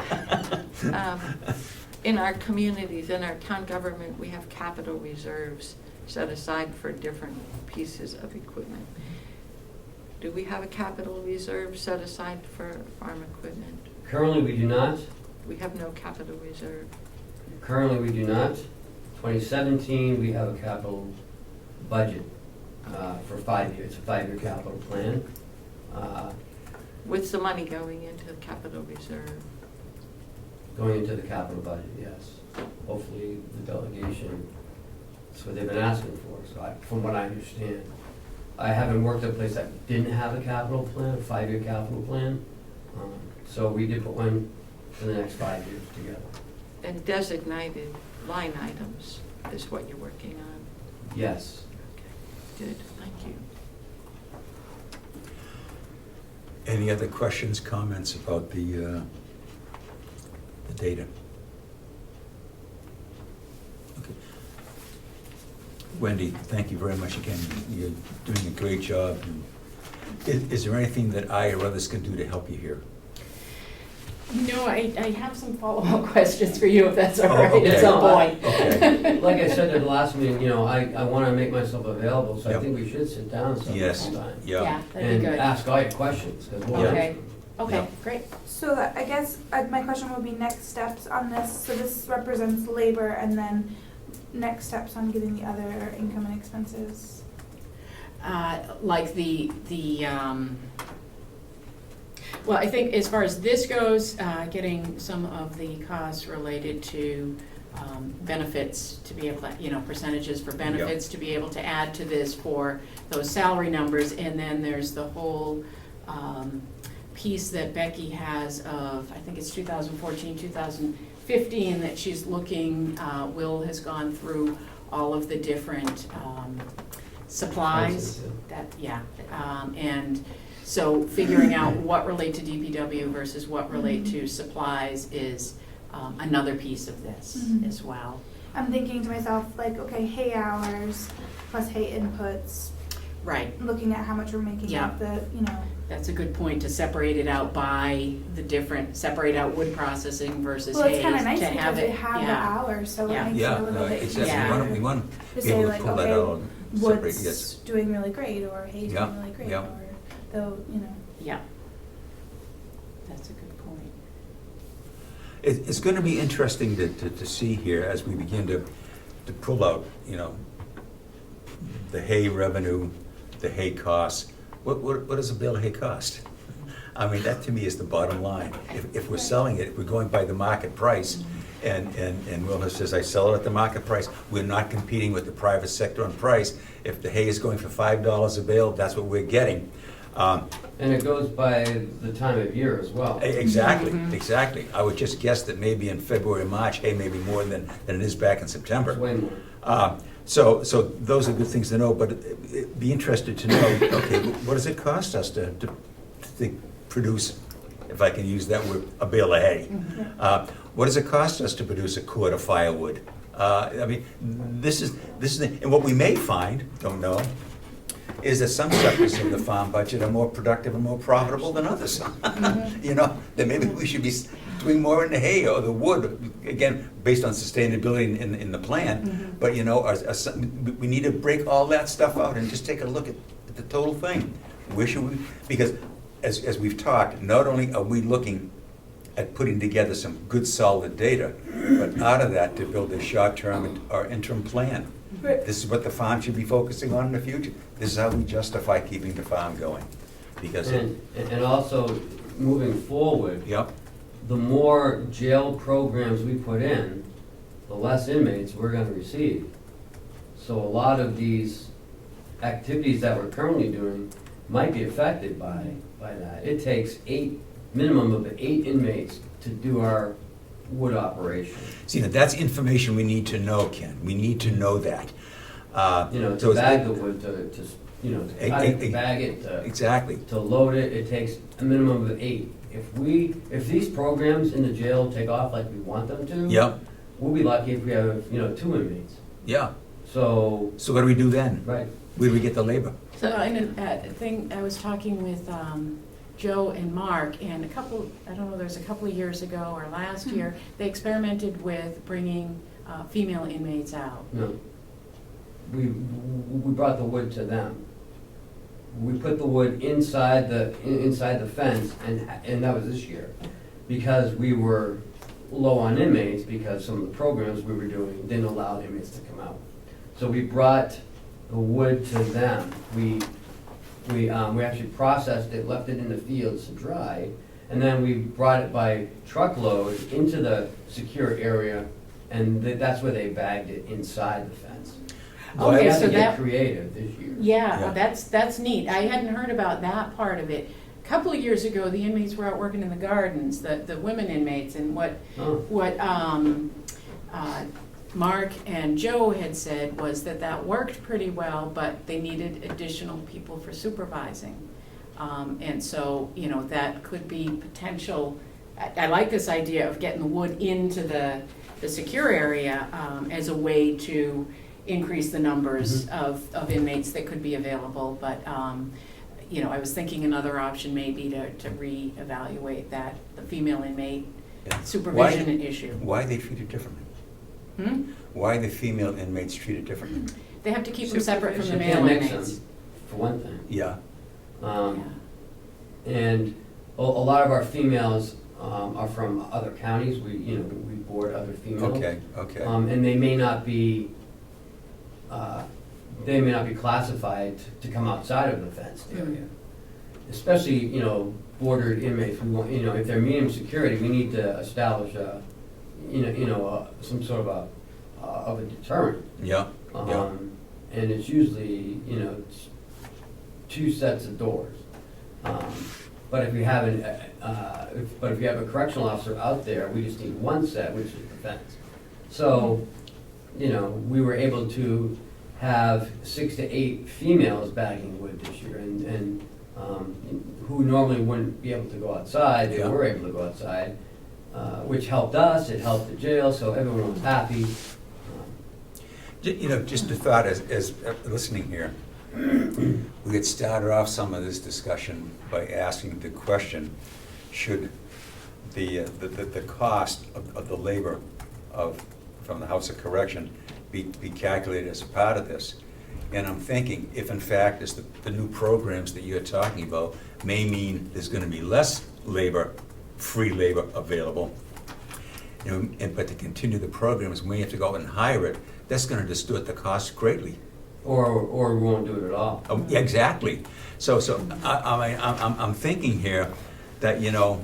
In our communities, in our town government, we have capital reserves set aside for different pieces of equipment. Do we have a capital reserve set aside for farm equipment? Currently, we do not. We have no capital reserve. Currently, we do not. 2017, we have a capital budget for 5 years. It's a 5-year capital plan. With the money going into the capital reserve? Going into the capital budget, yes. Hopefully, the delegation, that's what they've been asking for, so from what I understand. I haven't worked at a place that didn't have a capital plan, a 5-year capital plan. So we did put one for the next 5 years together. And designated line items is what you're working on? Yes. Okay, good, thank you. Any other questions, comments about the data? Okay. Wendy, thank you very much again. You're doing a great job. Is there anything that I or others can do to help you here? No, I have some follow-up questions for you, if that's all Oh, right, okay. at some point. Okay. Like I said at the last meeting, I want to make myself available, so I Yep. think we should sit down Yes, sometime. yeah. That'd be And good. ask all your questions, because we'll Yeah. answer Okay, them. okay, Yeah. great. So I guess my question would be next steps on this. So this represents labor, and then next steps on getting the other income and expenses. Like well, I think as far as this goes, getting some of the costs related to benefits to be able to, percentages for benefits to be able to add to this for those salary numbers. And then there's the whole piece that Becky has of, I think it's 2014, 2015, that she's looking, Will has gone through all of the different supplies. And so figuring out what relate to DPW versus what relate to supplies is another piece of this Mhm. as well. I'm thinking to myself, like, okay, hay hours plus hay inputs. Right, looking at how much we're making Yeah. off the, you know. that's a good point, to separate it out by separate out wood processing versus Well, it's haze, kind of nice to because have we it, have the yeah. hours, so Yeah. it makes Yeah, it a little bit exactly. easier. We want To to be say able to like, pull that out okay, and separate, wood's yes. doing really great, or hay's Yeah, doing really great, yeah. or though, you know. Yeah. That's a good point. It's going to be interesting to see here as we begin to pull out, the hay revenue, the hay costs. What does a bale of hay cost? I mean, that to me is the bottom line. If we're selling it, if we're going by the market price, and Will says, I sell it at the market price, we're not competing with the private sector on price. If the hay is going for $5 a bale, that's what we're getting. And it goes by the time of year as well. Exactly. I would just guess that maybe in February, March, hay may be more than it is back in September. It's way more. So those are good things to know, but be interested to know, okay, what does it cost us to produce, if I can use that word, a bale of hay? What does it cost us to produce a cord of firewood? I mean, this is, and what we may find, don't know, is that some sectors of the farm budget are more productive and more profitable than others. That maybe we should be doing more in the hay or the wood, again, based on sustainability in the plan. But, we need to break all that stuff out and just take a look at the total thing. Where should we, because as we've talked, not only are we looking at putting together some good solid data, but out of that to build a short-term or interim plan. Right. This is what the farm should be focusing on in the future. This is how we justify keeping the farm going. Because And also, moving forward, yep, the more jail programs we put in, the less inmates we're gonna receive. So a lot of these activities that we're currently doing might be affected by that. It takes minimum of 8 inmates to do our wood operation. see, now that's information we need to know, Ken. We need to know that. So To it's- bag the wood, to cut it, to bag it, Exactly. to load it, it takes a minimum of 8. If these programs in the jail take off like we want them to, Yep, we'll be lucky if we have, 2 inmates. yeah. So, So what do we do then? right, Where do we get the labor? So I was talking with Joe and Mark, and there's a couple of years ago or last year, they experimented with bringing female inmates out. no. We brought the wood to them. We put the wood inside the fence, and that was this year, because we were low on inmates, because some of the programs we were doing didn't allow inmates to come out. So we brought the wood to them. We actually processed it, left it in the fields to dry, and then we brought it by truckload into the secure area, and that's where they bagged it inside the fence. Why Okay, We had so to get that, creative this year. yeah, Yeah. that's neat. I hadn't heard about that part of it. A couple of years ago, the inmates were out working in the gardens, the women inmates, and what Mark and Joe had said was that worked pretty well, but they needed additional people for supervising. And so, that could be potential. I like this idea of getting the wood into the secure area as a way to increase the numbers of inmates that could be available. But, I was thinking another option may be to reevaluate the female inmate Yeah. supervision issue. Why are they treated differently? Why are the female inmates treated differently? They have to keep them separate from the You male can't mix inmates. them, for one thing. Yeah, Yeah. And a lot of our females are from other counties. We board other females. okay. And they may not be classified to come outside of the fenced area. Especially, bordered inmates. We want, if they're medium security, we need to establish some sort of a deterrent. Yeah, yeah. And it's usually, it's 2 sets of doors. But if you have a correctional officer out there, we just need 1 set, which is the fence. So, we were able to have 6 to 8 females bagging wood this year, and who normally wouldn't be able to go outside, they Yeah. were able to go outside, which helped us, it helped the jail, so everyone was happy. Just a thought as listening here, we had started off some of this discussion by asking the question, should the cost of the labor from the House of Correction be calculated as a part of this? And I'm thinking, if in fact, as the new programs that you're talking about may mean there's gonna be less labor, free labor available, you know, but to continue the programs, we have to go out and hire it, that's gonna distort the cost greatly. Or we won't do it at all. Yeah, exactly. So I'm thinking here that, you know,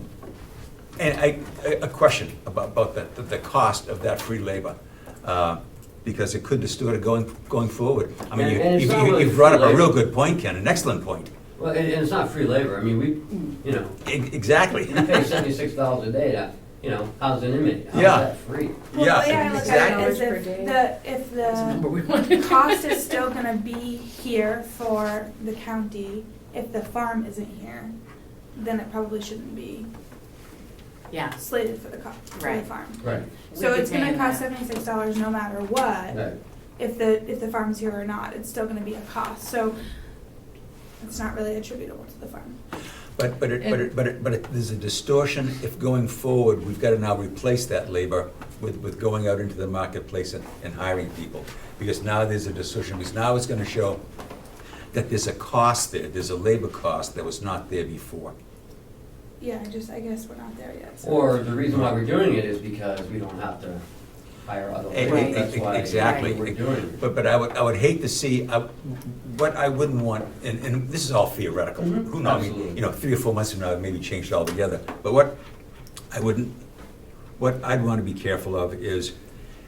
and a question about the cost of that free labor, because it could distort it going forward. I mean, And it's not really you've brought up free a real labor. good point, Ken, an excellent point. Well, and it's not free labor. I mean, we, you know, Exactly. we pay $76 a day to, you know, house an inmate. How's Yeah. that free? Well, Yeah, the way I look exactly. at it is $6 per if day. if That's the number we the wanted. cost is still gonna be here for the county, if the farm isn't here, then it probably shouldn't be Yeah. slated for the Right. farm. Right. So We'd be it's gonna paying cost that. $76 no matter what, Right. if the farm's here or not, it's still gonna be a cost, so it's not really attributable to the farm. But there's a distortion if going forward, we've got to now replace that labor with going out into the marketplace and hiring people. Because now there's a distortion, because now it's going to show that there's a cost there, there's a labor cost that was not there before. Yeah, I guess we're not there yet, so. Or the reason why we're doing it is because we don't have to hire other labor. Right. That's why Exactly. we're doing it. But I would hate to see, what I wouldn't want, and this is all theoretical, Mhm. who knows, I mean, Absolutely. you know, 3 or 4 months from now, it may be changed altogether. But what I'd want to be careful of is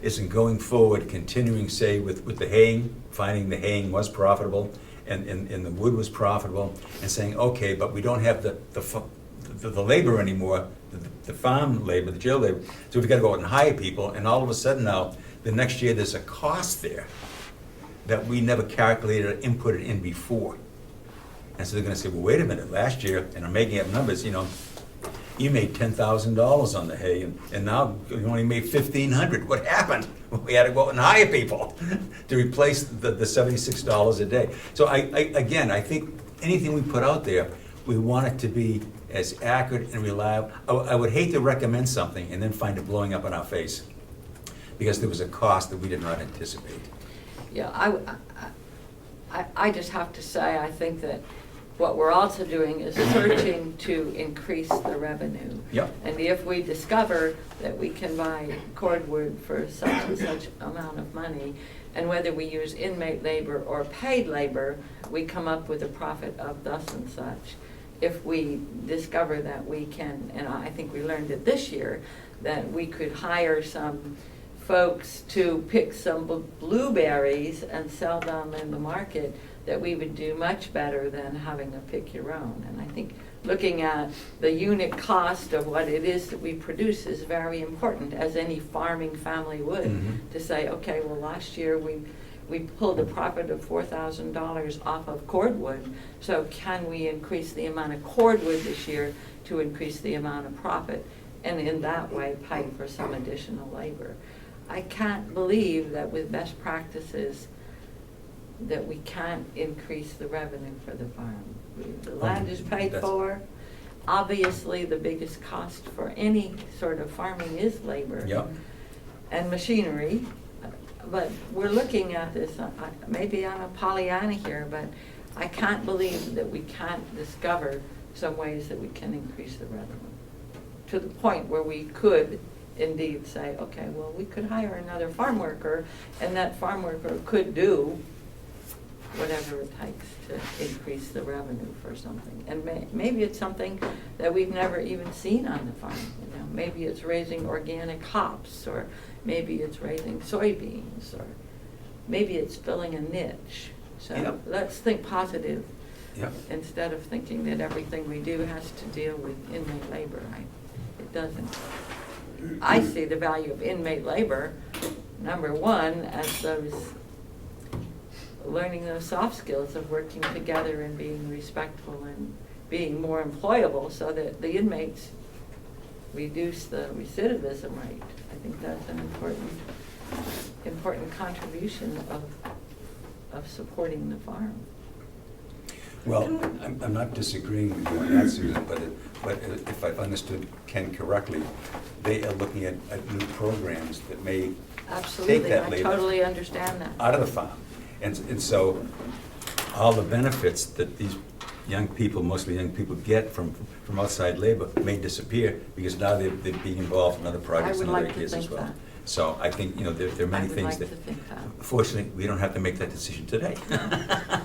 in going forward, continuing, say, with the haying, finding the haying was profitable, and the wood was profitable, and saying, okay, but we don't have the labor anymore, the farm labor, the jail labor, so we've got to go out and hire people, and all of a sudden now, the next year, there's a cost there that we never calculated or inputted in before. And so they're gonna say, well, wait a minute, last year, and I'm making up numbers, you know, you made $10,000 on the hay, and now you only made $1,500. What happened? We had to go out and hire people to replace the $76 a day. So again, I think anything we put out there, we want it to be as accurate and reliable. I would hate to recommend something and then find it blowing up in our face because there was a cost that we did not anticipate. Yeah, I just have to say, I think that what we're also doing is searching to increase the revenue. Yep. And if we discover that we can buy cordwood for such and such amount of money, and whether we use inmate labor or paid labor, we come up with a profit of thus and such. If we discover that we can, and I think we learned it this year, that we could hire some folks to pick some blueberries and sell them in the market, that we would do much better than having a pick your own. And I think looking at the unit cost of what it is that we produce is very important, as any farming family would, Mhm. to say, okay, well, last year we pulled a profit of $4,000 off of cordwood, so can we increase the amount of cordwood this year to increase the amount of profit, and in that way pay for some additional labor. I can't believe that with best practices that we can't increase the revenue for the farm. The land is paid That's- for. Obviously, the biggest cost for any sort of farming is labor. Yep. And machinery. But we're looking at this, maybe I'm a Pollyanna here, but I can't believe that we can't discover some ways that we can increase the revenue, to the point where we could indeed say, okay, well, we could hire another farm worker, and that farm worker could do whatever it takes to increase the revenue for something. And maybe it's something that we've never even seen on the farm. You know, maybe it's raising organic hops, or maybe it's raising soybeans, or maybe it's filling a niche. So Yep. let's think positive Yep. instead of thinking that everything we do has to deal with inmate labor. It doesn't. I see the value of inmate labor, number one, as those learning those soft skills of working together and being respectful and being more employable, so that the inmates reduce the recidivism rate. I think that's an important contribution of supporting the farm. Well, I'm not disagreeing with you on that, Susan, but if I've understood Ken correctly, they are looking at new programs that may take Absolutely, that I labor totally understand that. out of the farm. And so all the benefits that these young people, mostly young people, get from outside labor may disappear because now they're being involved in other projects would and other like to areas as think well. that. So I think, there are many things that, I would like to think that. fortunately, we don't have to make that decision today. And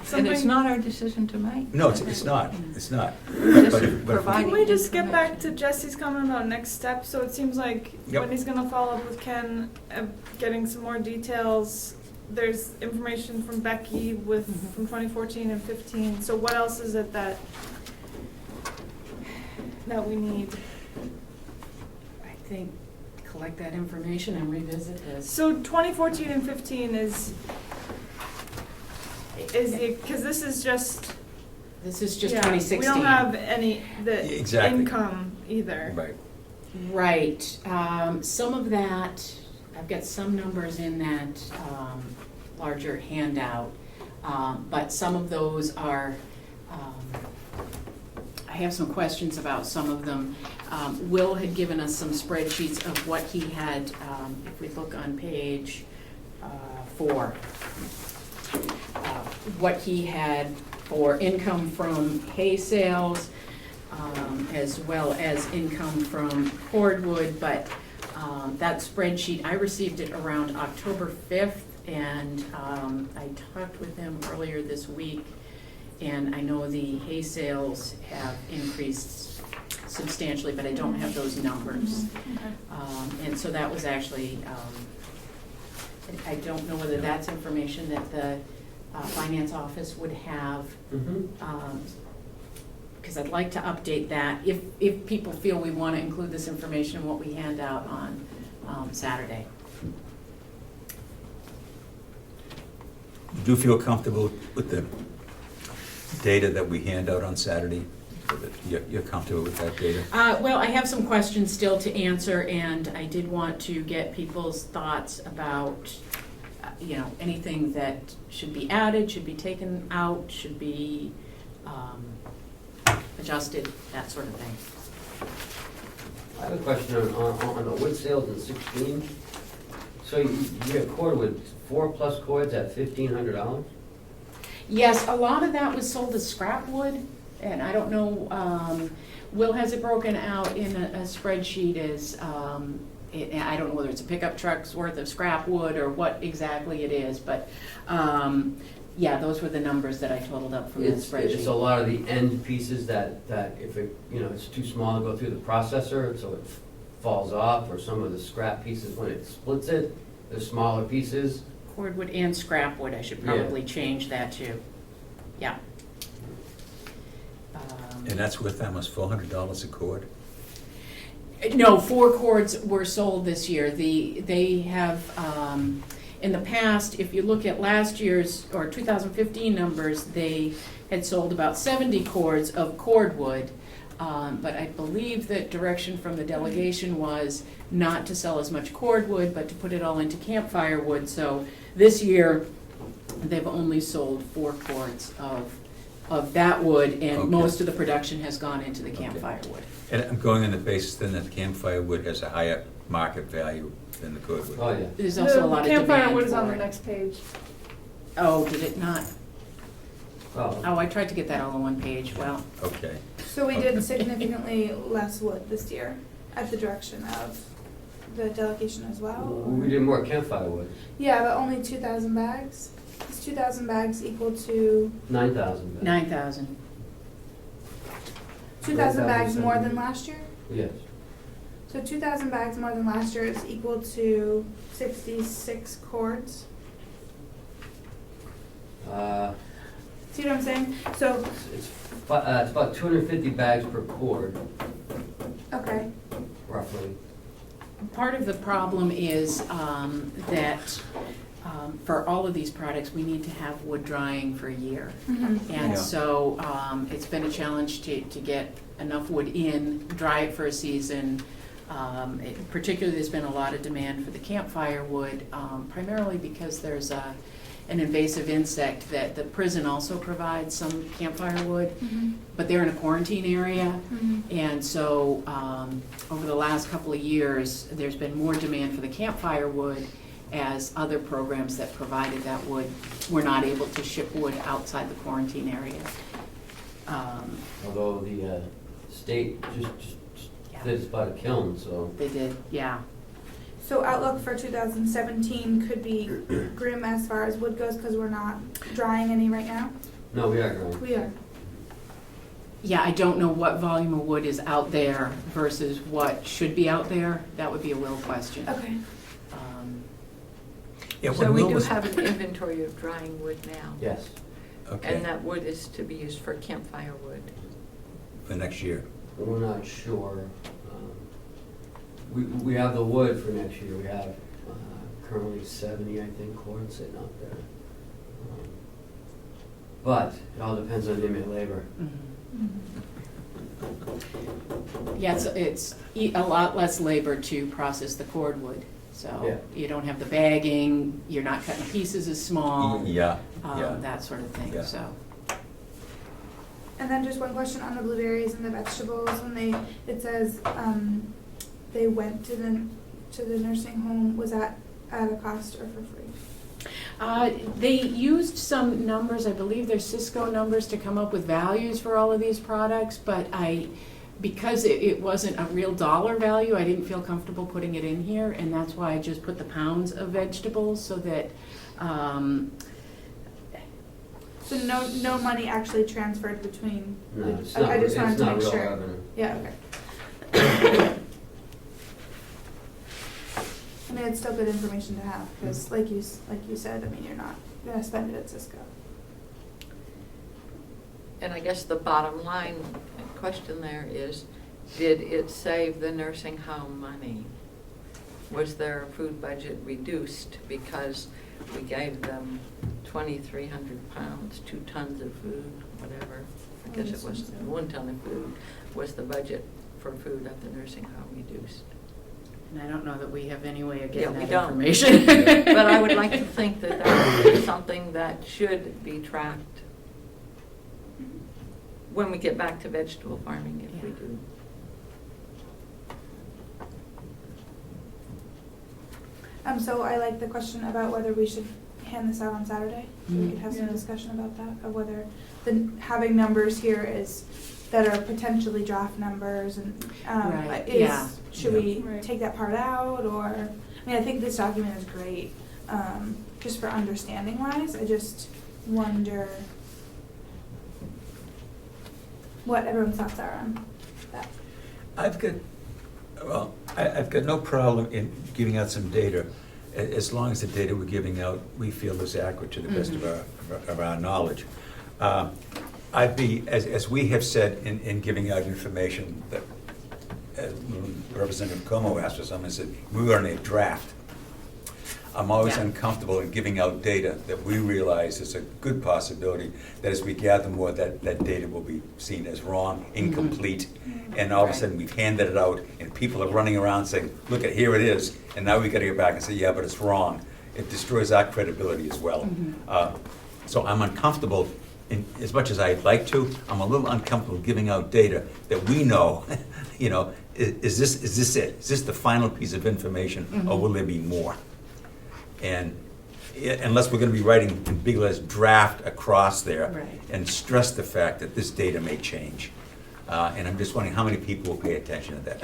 it's Something- not our decision to make. No, it's not, it's not. Just But- providing Can we just get back to information. Jesse's comment about next steps? So it seems like Yep. Wendy's gonna follow up with Ken, getting some more details. There's information from Becky from 2014 and 15. So what else is it that we need? I think collect that information and revisit this. So 2014 and 15 is because this is just. This is just yeah, 2016. We don't have any, Exactly. income either. Right. Right. Some of that, I've got some numbers in that larger handout, but some of those are, I have some questions about some of them. Will had given us some spreadsheets of what he had, if we look on page 4, what he had for income from hay sales, as well as income from cordwood, but that spreadsheet, I received it around October 5th, and I talked with him earlier this week, and I know the hay sales have increased substantially, but I don't have those numbers. Okay. And so that was actually, I don't know whether that's information that the finance office would have, because I'd like to update that if people feel we want to include this information in what we hand out on Saturday. Do you feel comfortable with the data that we hand out on Saturday? You're comfortable with that data? Well, I have some questions still to answer, and I did want to get people's thoughts about, anything that should be added, should be taken out, should be adjusted, that sort of thing. I have a question on the wood sales in 16. So you have cordwood, 4+ cords at $1,500? Yes, a lot of that was sold as scrap wood, and I don't know, Will has it broken out in a spreadsheet as, I don't know whether it's a pickup truck's worth of scrap wood or what exactly it is, but, yeah, those were the numbers that I totaled up from that It's a spreadsheet. lot of the end pieces that if it, it's too small to go through the processor, so it falls off, or some of the scrap pieces, when it splits it, the smaller pieces. Cordwood and scrap wood, I should probably change that too. Yeah. And that's worth almost $400 a cord? No, 4 cords were sold this year. They have, in the past, if you look at last year's, or 2015 numbers, they had sold about 70 cords of cordwood. But I believe that direction from the delegation was not to sell as much cordwood, but to put it all into campfire wood. So this year, they've only sold 4 cords of that wood, and Okay. most of the production has gone into the campfire wood. And I'm going on the basis then that the campfire wood has a higher market value than the cordwood. Oh, yeah. There's also a lot of demand Campfire wood is on for the it. next page. Oh, did it not? Oh, Oh, I tried to get that all on one page. Well, Okay. So we did significantly less wood this year at the direction of the delegation as well? we did more campfire wood, Yeah, but only 2,000 bags. Is 2,000 bags equal to 9,000. 9,000. 2,000 bags 9,000. more than last year? Yes. So 2,000 bags more than last year is equal to 66 cords. See what I'm saying? So, It's about 250 bags per cord, okay. roughly. Part of the problem is that for all of these products, we need to have wood drying for a year. Mhm. And Yeah. so it's been a challenge to get enough wood in, dry it for a season. Particularly, there's been a lot of demand for the campfire wood, primarily because there's an invasive insect that the prison also provides some campfire wood, Mhm. but they're in a quarantine area. Mhm. And so, over the last couple of years, there's been more demand for the campfire wood as other programs that provided that wood were not able to ship wood outside the quarantine area. Although the state just Yeah. did about a kiln, so. They did, yeah. So outlook for 2017 could be grim as far as wood goes because we're not drying any right now? No, we are growing. We are. Yeah, I don't know what volume of wood is out there versus what should be out there. That would be a Will question. Okay. Yeah, So when we Will do was- have an inventory of drying wood now. Yes. Okay, And that wood is to be used for campfire wood. for next year. We're not sure. We have the wood for next year. We have currently 70, I think, corn sitting out there. But it all depends on inmate labor. Mhm. Yeah, it's a lot less labor to process the cordwood. So Yeah. you don't have the bagging, you're not cutting pieces as small, Yeah, yeah. that sort of thing, Yeah. so. And then just one question on the blueberries and the vegetables. When it says they went to the nursing home, was that at a cost or for free? They used some numbers, I believe they're Cisco numbers, to come up with values for all of these products, but because it wasn't a real dollar value, I didn't feel comfortable putting it in here, and that's why I just put the pounds of vegetables so that, So no money actually transferred between. No, it's I not, just it's wanted to not make real sure. revenue. Yeah. Okay. I mean, it's still good information to have because, like you said, I mean, you're not gonna spend it at Cisco. And I guess the bottom line question there is, did it save the nursing home money? Was their food budget reduced because we gave them 2,300 pounds, 2 tons of food, whatever? I guess it was 1 ton of food. Was the budget for food at the nursing home reduced? and I don't know that we have any way of Yeah, getting we that don't. information. But I would like to think that that would be something that should be tracked when we get back to vegetable farming, if we Yeah. do. So I like the question about whether we should hand this out on Saturday. So we could have some Yeah. discussion about that, of whether having numbers here that are potentially draft numbers and, Right, yeah. should we Right. take that part out or, I mean, I think this document is great, just for understanding wise. I just wonder what everyone's thoughts are on that. I've got no problem in giving out some data, as long as the data we're giving out, we feel is accurate to the best of our knowledge. I'd be, as we have said in giving out information, that Representative Como asked us, someone said, we were in a draft. I'm always Yeah. uncomfortable in giving out data that we realize is a good possibility that as we gather more, that data will be seen as wrong, incomplete. And all of a Right. sudden, we've handed it out, and people are running around saying, look, here it is. And now we got to go back and say, yeah, but it's wrong. It destroys our credibility as well. So I'm uncomfortable, as much as I'd like to, I'm a little uncomfortable giving out data that we know, is this it? Is this the final piece of information, or will there be more? And unless we're going to be writing in big letters draft across there Right. and stress the fact that this data may change. And I'm just wondering how many people will pay attention to that.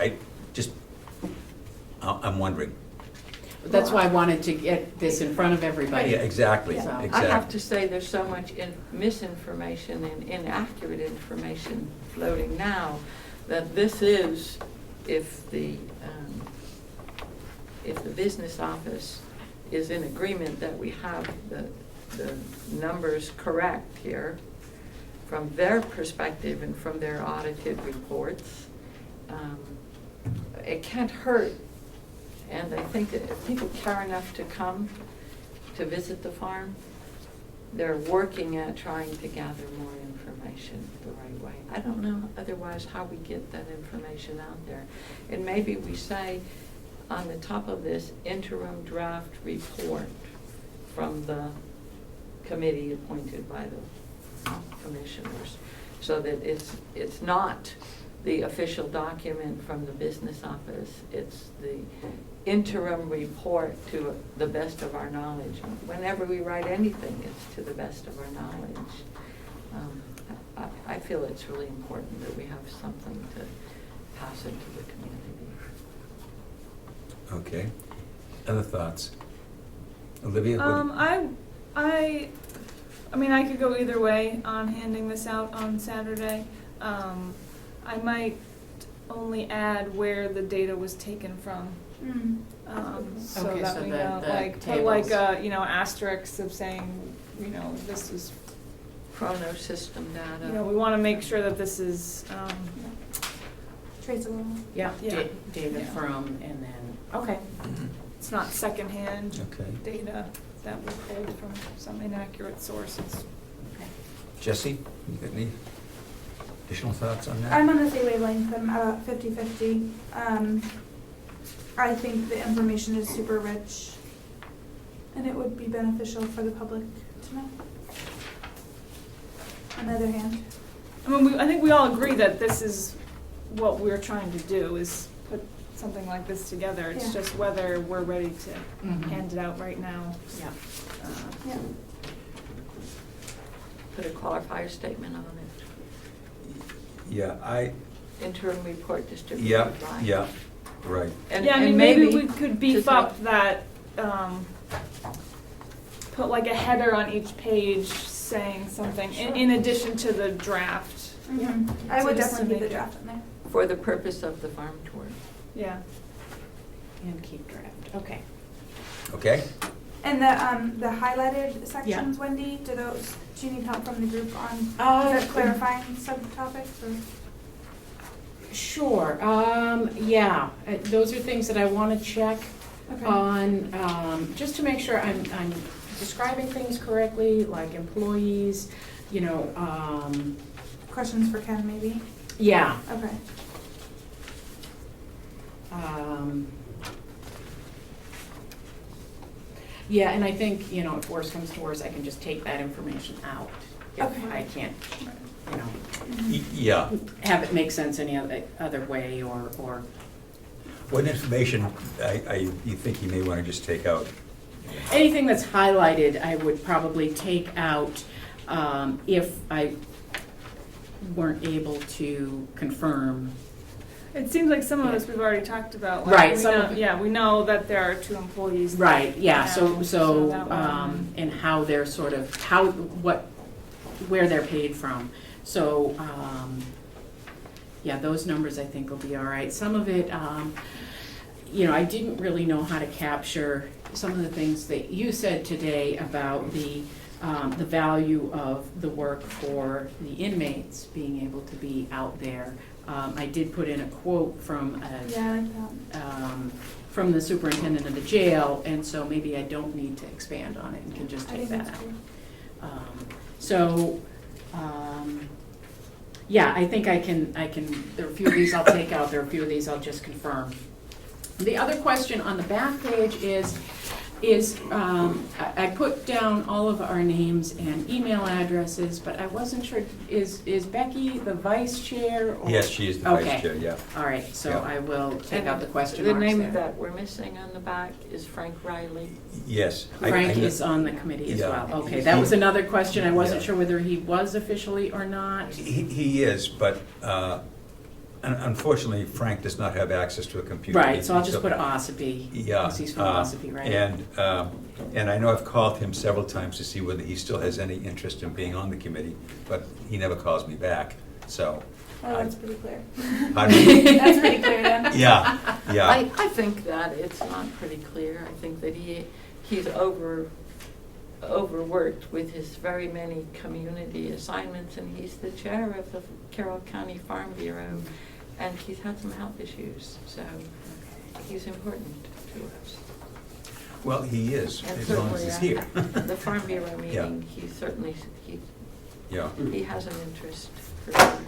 I'm wondering. That's why I wanted to get this in front of everybody. Yeah, exactly, So- exactly. I have to say, there's so much misinformation and inaccurate information floating now that this is, if the business office is in agreement that we have the numbers correct here from their perspective and from their audited reports, it can't hurt. And I think that if people care enough to come to visit the farm, they're working at trying to gather more information the right way. I don't know otherwise how we get that information out there. And maybe we say on the top of this interim draft report from the committee appointed by the commissioners, so that it's not the official document from the business office. It's the interim report to the best of our knowledge. Whenever we write anything, it's to the best of our knowledge. I feel it's really important that we have something to pass into the community. Okay. Other thoughts? Olivia? I mean, I could go either way on handing this out on Saturday. I might only add where the data was taken from. So Okay, that so we the- know, the like, put tables. like a, asterisks of saying, this is, Chrono system data. we want to make sure that this is, Traceable. Yeah, Yeah. data Yeah. from, and then, okay. Mhm. it's not secondhand Okay. data that we pulled from some inaccurate sources. Jesse, you got any additional thoughts on that? I'm on the same wavelength. I'm about 50-50. I think the information is super rich, and it would be beneficial for the public to know. On the other hand, I mean, I think we all agree that this is what we're trying to do, is put something like this together. It's Yeah. just whether we're ready to Mhm. hand it out right now. Yeah. yeah. Put a qualifier statement on it. Yeah, Interim report distributed yeah, by. yeah, right. And- Yeah, I and mean, maybe we could beef just up that, put like a header on each page saying something, in addition to the draft. I So would just to definitely keep the make it- draft in there. For the purpose of the farm tour. Yeah. And keep draft, okay. Okay? And the highlighted sections, Wendy, do you need help from the group on is that clarifying subtopics or? Sure, yeah, those are things that I want to check Okay. on, just to make sure I'm describing things correctly, like employees, Questions for Ken, maybe? yeah. Okay. Yeah, and I think, if worse comes to worse, I can just take that information out. If Okay. I can't, Yeah. have it make sense any other way, or, What information you think you may want to just take out? anything that's highlighted, I would probably take out, if I weren't able to confirm. It seems like some of this we've already talked about. Right, We some know, of it- yeah, we know that there are 2 employees. Right, yeah, now, so that one- and how they're sort of, where they're paid from. So, yeah, those numbers I think will be all right. Some of it, I didn't really know how to capture some of the things that you said today about the value of the work for the inmates being able to be out there. I did put in a quote from Yeah, I like that. from the superintendent of the jail, and so maybe I don't need to expand on it and can just I take think that that's out. cool. Yeah, I think I can, there are a few of these I'll take out, there are a few of these I'll just confirm. The other question on the back page is I put down all of our names and email addresses, but I wasn't sure, is Becky the vice chair? Or? Yes, she is the Okay. vice chair, yeah. All right, so Yeah. I will take out the question The marks name there. that we're missing on the back is Frank Riley. Yes. Frank is on the committee as Yeah. well. Okay, that was another question. I wasn't Yeah. sure whether he was officially or not. He is, but unfortunately, Frank does not have access to a computer. Right, so I'll just put Ossipee, Yeah. because he's from Ossipee, right? And I know I've called him several times to see whether he still has any interest in being on the committee, but he never calls me back, so. Oh, that's pretty clear. Pardon me? That's pretty clear then. Yeah, yeah. I think that it's not pretty clear. I think that he's overworked with his very many community assignments, and he's the chair of the Carroll County Farm Bureau, and he's had some health issues, so he's important to us. Well, he is, And as long as he's here. certainly at the Farm Bureau meeting, he certainly, Yeah. he has an interest for sure.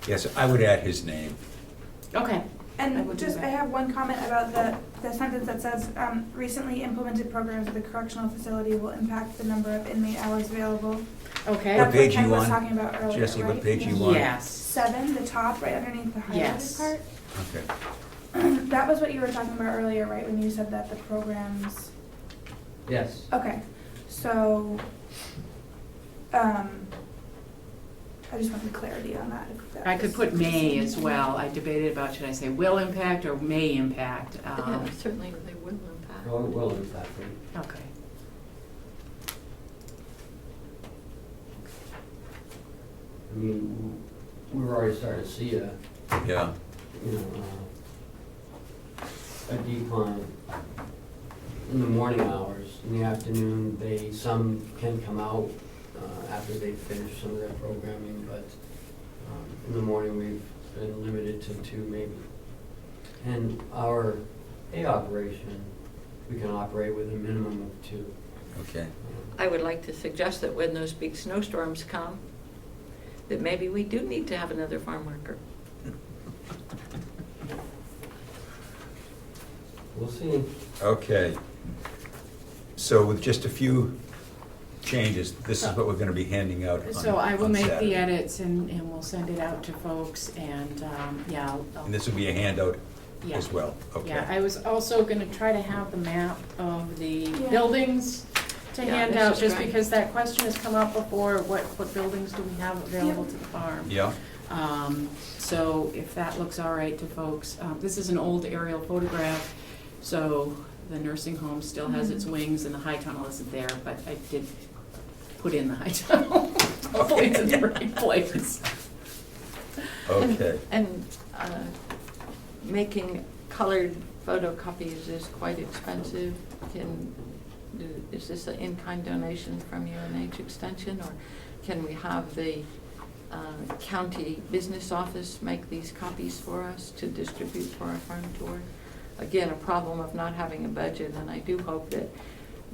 Yes, I would add his name. Okay, I will And do just, that. I have one comment about the sentence that says, recently implemented programs at the correctional facility will impact the number of inmate hours available. Okay. That's page what Ken you was on? talking about earlier, Jesse, what right? page you on? Yes. 7, the top, right underneath the highlighted Yes. part. Okay. That was what you were talking about earlier, right, when you said that the programs, Yes. okay, so, I just wanted clarity on that. if that I could was put the may same as thing. well. I debated about should I say will impact or may impact. Yeah, certainly they will impact. Oh, it will impact it. Okay. I mean, we're already starting to see a, Yeah, you know, a decline in the morning hours. In the afternoon, some can come out after they finish some of their programming, but in the morning, we've been limited to 2 maybe. And our A operation, we can operate with a minimum of 2. okay. I would like to suggest that when those big snowstorms come, that maybe we do need to have another farm worker. We'll see. Okay. So with just a few changes, this is what we're gonna be handing out on So I will on make the Saturday. edits and we'll send it out to folks and, yeah. I'll- And this will be a handout yeah. as well, okay? Yeah, I was also gonna try to have the map of the Yeah. buildings to Yeah, hand this out, is just great. because that question has come up before, what buildings do we have available to the farm? Yeah, So if that looks all right to folks, this is an old aerial photograph, so the nursing home still has its wings and the high tunnel isn't there, but I did put in the high tunnel. Hopefully it's in the right place. okay. And making colored photocopies is quite expensive. Is this an in-kind donation from UNH Extension, or can we have the county business office make these copies for us to distribute for our farm tour? Again, a problem of not having a budget, and I do hope that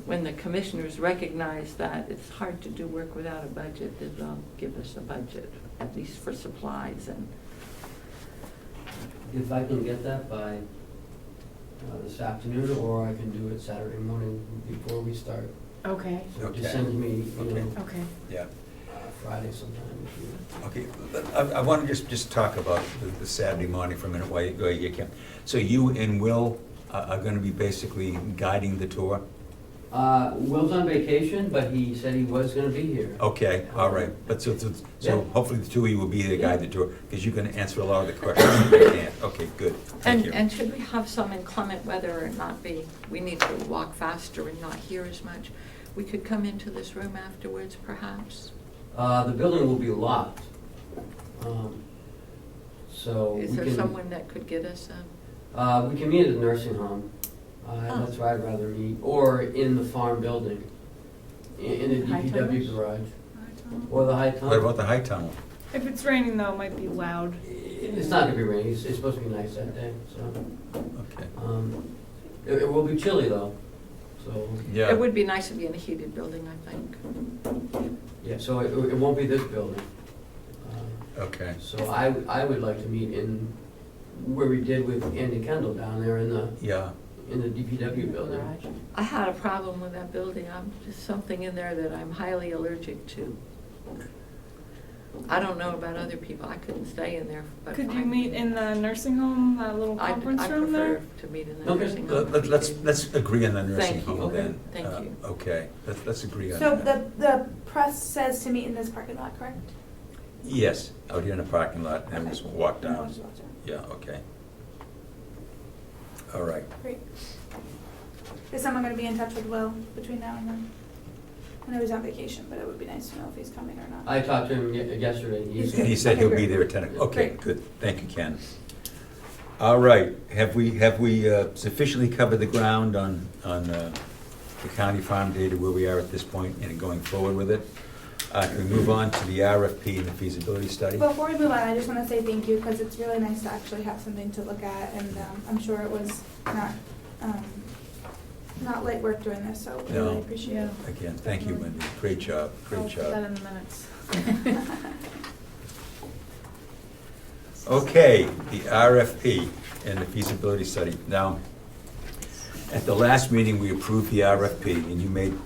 when the commissioners recognize that it's hard to do work without a budget, that they'll give us a budget, at least for supplies and. If I can get that by this afternoon, or I can do it Saturday morning before we start. Okay, So Okay. just send me, you Okay. know, okay. Yeah, Friday sometime if you. okay. I want to just talk about the Saturday morning for a minute while you can. So you and Will are going to be basically guiding the tour? Will's on vacation, but he said he was gonna be here. Okay, all right. But so Yeah. hopefully the two of you will be there to guide the tour, because you can answer a lot of the questions that you can't. Okay, good. Thank you. And should we have some inclement weather or not we need to walk faster and not hear as much, we could come into this room afterwards perhaps? The building will be locked. So Is we there can, someone that could get us we can meet at the nursing home. Oh. That's where I'd rather meet, or in the farm building, in the High tunnels? DPW garage, or the high tunnel. What about the high tunnel? If it's raining though, it might be loud. It's not gonna be rainy, it's supposed to be nice that day, so. Okay. It will be chilly though, so, Yeah. It would be nice to be in a heated building, I think. yeah, so it won't be this building. Okay. So I would like to meet in, where we did with Andy Kendall down there in the Yeah. DPW building. Garage. I had a problem with that building. Just something in there that I'm highly allergic to. I don't know about other people. I couldn't stay in there. But Could you meet in the nursing home, that little I conference room there? prefer to meet in the Okay. nursing home. Let's agree on the nursing Thank you. home then. Thank you. Okay, let's agree on So that. the press says to meet in this parking lot, correct? Yes, out here in the parking lot, and Okay. just walk And down. we'll just walk down. Yeah, okay. All right. Great. Is someone gonna be in touch with Will between now and then? I know he's on vacation, but it would be nice to know if he's coming or not. I talked to him yesterday. And he said he'll be there at 10 o'clock. Okay, Great. good. Thank you, Ken. All right, have we sufficiently covered the ground on the county farm data where we are at this point and going forward with it? Can we move on to the RFP and the feasibility study? Before we move on, I just wanna say thank you, because it's really nice to actually have something to look at, and I'm sure it was not light work doing this, so I really No. appreciate it. Again, thank you, Wendy. Great job, I'll great put that job. in the minutes. Okay, the RFP. and the feasibility study. Now, at the last meeting, we approved the RFP, and you made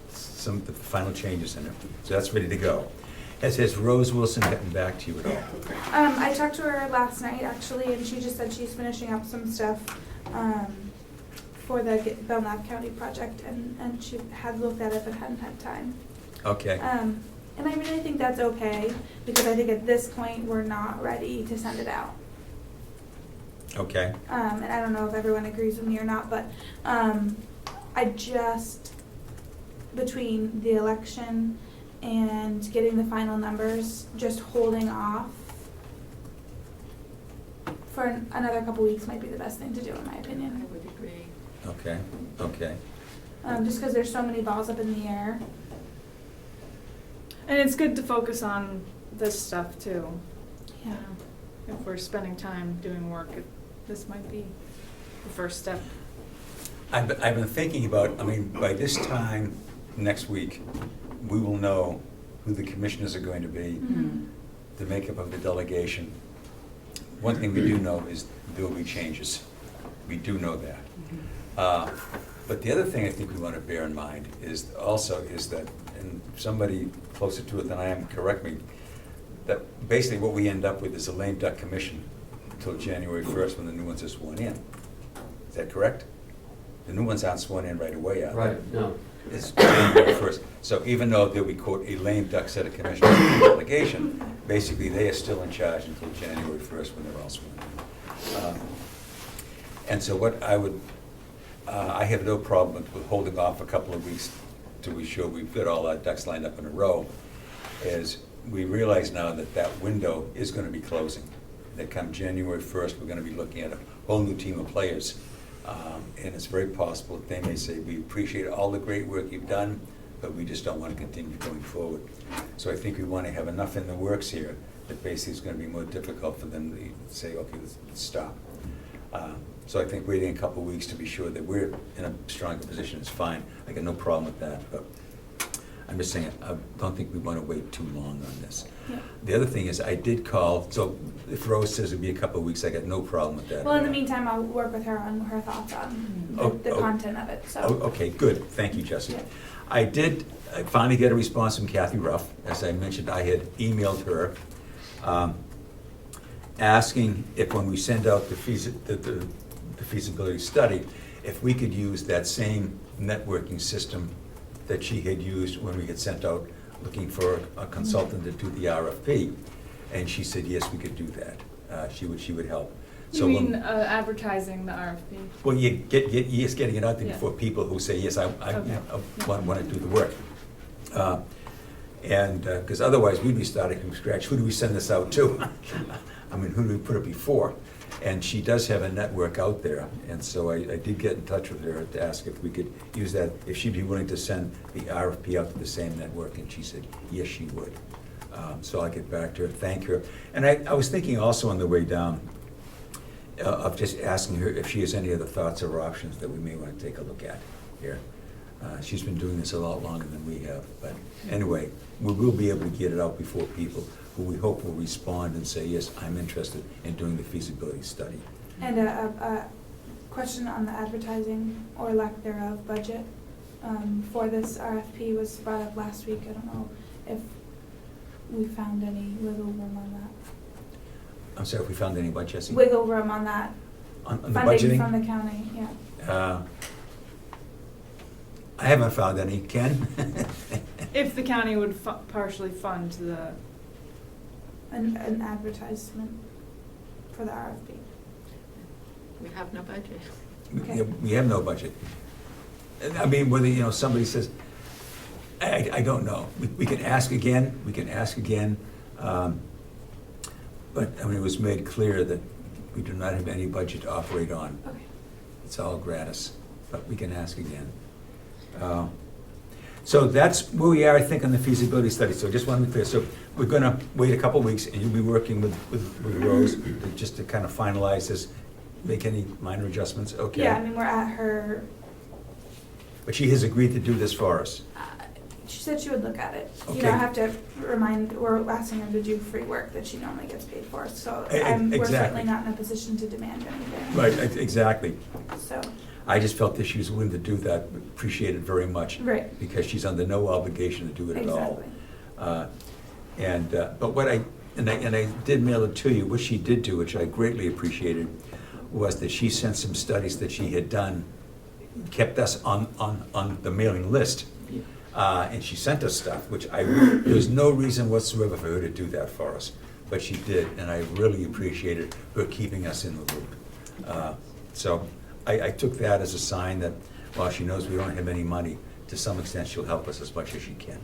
some of the final changes in it, so that's ready to go. Has Rose Wilson gotten back to you at all? I talked to her last night, actually, and she just said she's finishing up some stuff for the Belknap County project, and she had looked at it but hadn't had time. Okay. And I really think that's okay, because I think at this point, we're not ready to send it out. Okay. And I don't know if everyone agrees with me or not, but I just, between the election and getting the final numbers, just holding off for another couple weeks might be the best thing to do, in my I opinion. would agree. Okay, okay. Just because there's so many balls up in the air. And it's good to focus on this stuff too. Yeah. If we're spending time doing work, this might be the first step. I've been thinking about, I mean, by this time next week, we will know who the commissioners are going to be, the makeup of the delegation. One thing we do know is there will be changes. We do know that. But the other thing I think we want to bear in mind is that, and somebody closer to it than I am, correct me, that basically what we end up with is a lame duck commission until January 1st when the new ones are sworn in. Is that correct? The new ones aren't sworn in right away, are they? Right, no. It's January 1st. So even though there'll be, quote, a lame duck set of commissioners in the delegation, basically they are still in charge until January 1st when they're all sworn in. And so what I have no problem with holding off a couple of weeks till we show we've got all our ducks lined up in a row, is we realize now that that window is going to be closing. That come January 1st, we're going to be looking at a whole new team of players. And it's very possible that they may say, we appreciate all the great work you've done, but we just don't want to continue going forward. So I think we want to have enough in the works here that basically it's going to be more difficult for them to say, okay, let's stop. So I think waiting a couple of weeks to be sure that we're in a stronger position is fine. I got no problem with that, but I'm just saying, I don't think we want to wait too long on this. Yeah. The other thing is, I did call, so if Rose says it'd be a couple of weeks, I got no problem with that. Well, in the meantime, I'll work with her on her thoughts on the content of it, so. Okay, good, thank you, Jesse. Yeah. I finally get a response from Kathy Ruff. As I mentioned, I had emailed her, asking if when we send out the feasibility study, if we could use that same networking system that she had used when we had sent out looking for a consultant to do the RFP. And she said, yes, we could do that. She would help. You So mean when- advertising the RFP? well, yes, getting it out there Yeah. before people who say, yes, I Okay. want to do the work. And, because otherwise we'd be starting from scratch. Who do we send this out to? I mean, who do we put it before? And she does have a network out there, and so I did get in touch with her to ask if we could use that, if she'd be willing to send the RFP out to the same network, and she said, yes, she would. So I'll get back to her, thank her. And I was thinking also on the way down of just asking her if she has any other thoughts or options that we may want to take a look at here. She's been doing this a lot longer than we have, but anyway, we will be able to get it out before people who we hope will respond and say, yes, I'm interested in doing the feasibility study. And a question on the advertising or lack thereof budget for this RFP was brought up last week. I don't know if we found any wiggle room on that. I'm sorry, if we found any what, Jesse? Wiggle room on that. On the Funding budgeting? from the county, yeah. I haven't found any. Ken? If the county would partially fund the, An advertisement for the RFP. We have no budget. Okay. We have no budget. I mean, whether, somebody says, I don't know. We can ask again, but, I mean, it was made clear that we do not have any budget to operate on. Okay. It's all gratis, but we can ask again. So that's where we are, I think, on the feasibility study. So just want to be clear. So we're going to wait a couple of weeks, and you'll be working with Rose just to kind of finalize this, make any minor adjustments. Okay. Yeah, I mean, we're at her, But she has agreed to do this for us. she said she would look at it. You Okay. know, I have to remind, we're asking her to do free work that she normally gets paid for, so we're Exactly. certainly not in a position to demand anything. Right, exactly. So, I just felt that she was willing to do that, appreciate it very much. right, Because she's under no obligation to do it at all. exactly. But what I did mail it to you, what she did do, which I greatly appreciated, was that she sent some studies that she had done, kept us on the mailing list. And she sent us stuff, which there was no reason whatsoever for her to do that for us, but she did, and I really appreciated her keeping us in the loop. So I took that as a sign that while she knows we don't have any money, to some extent she'll help us as much as she can.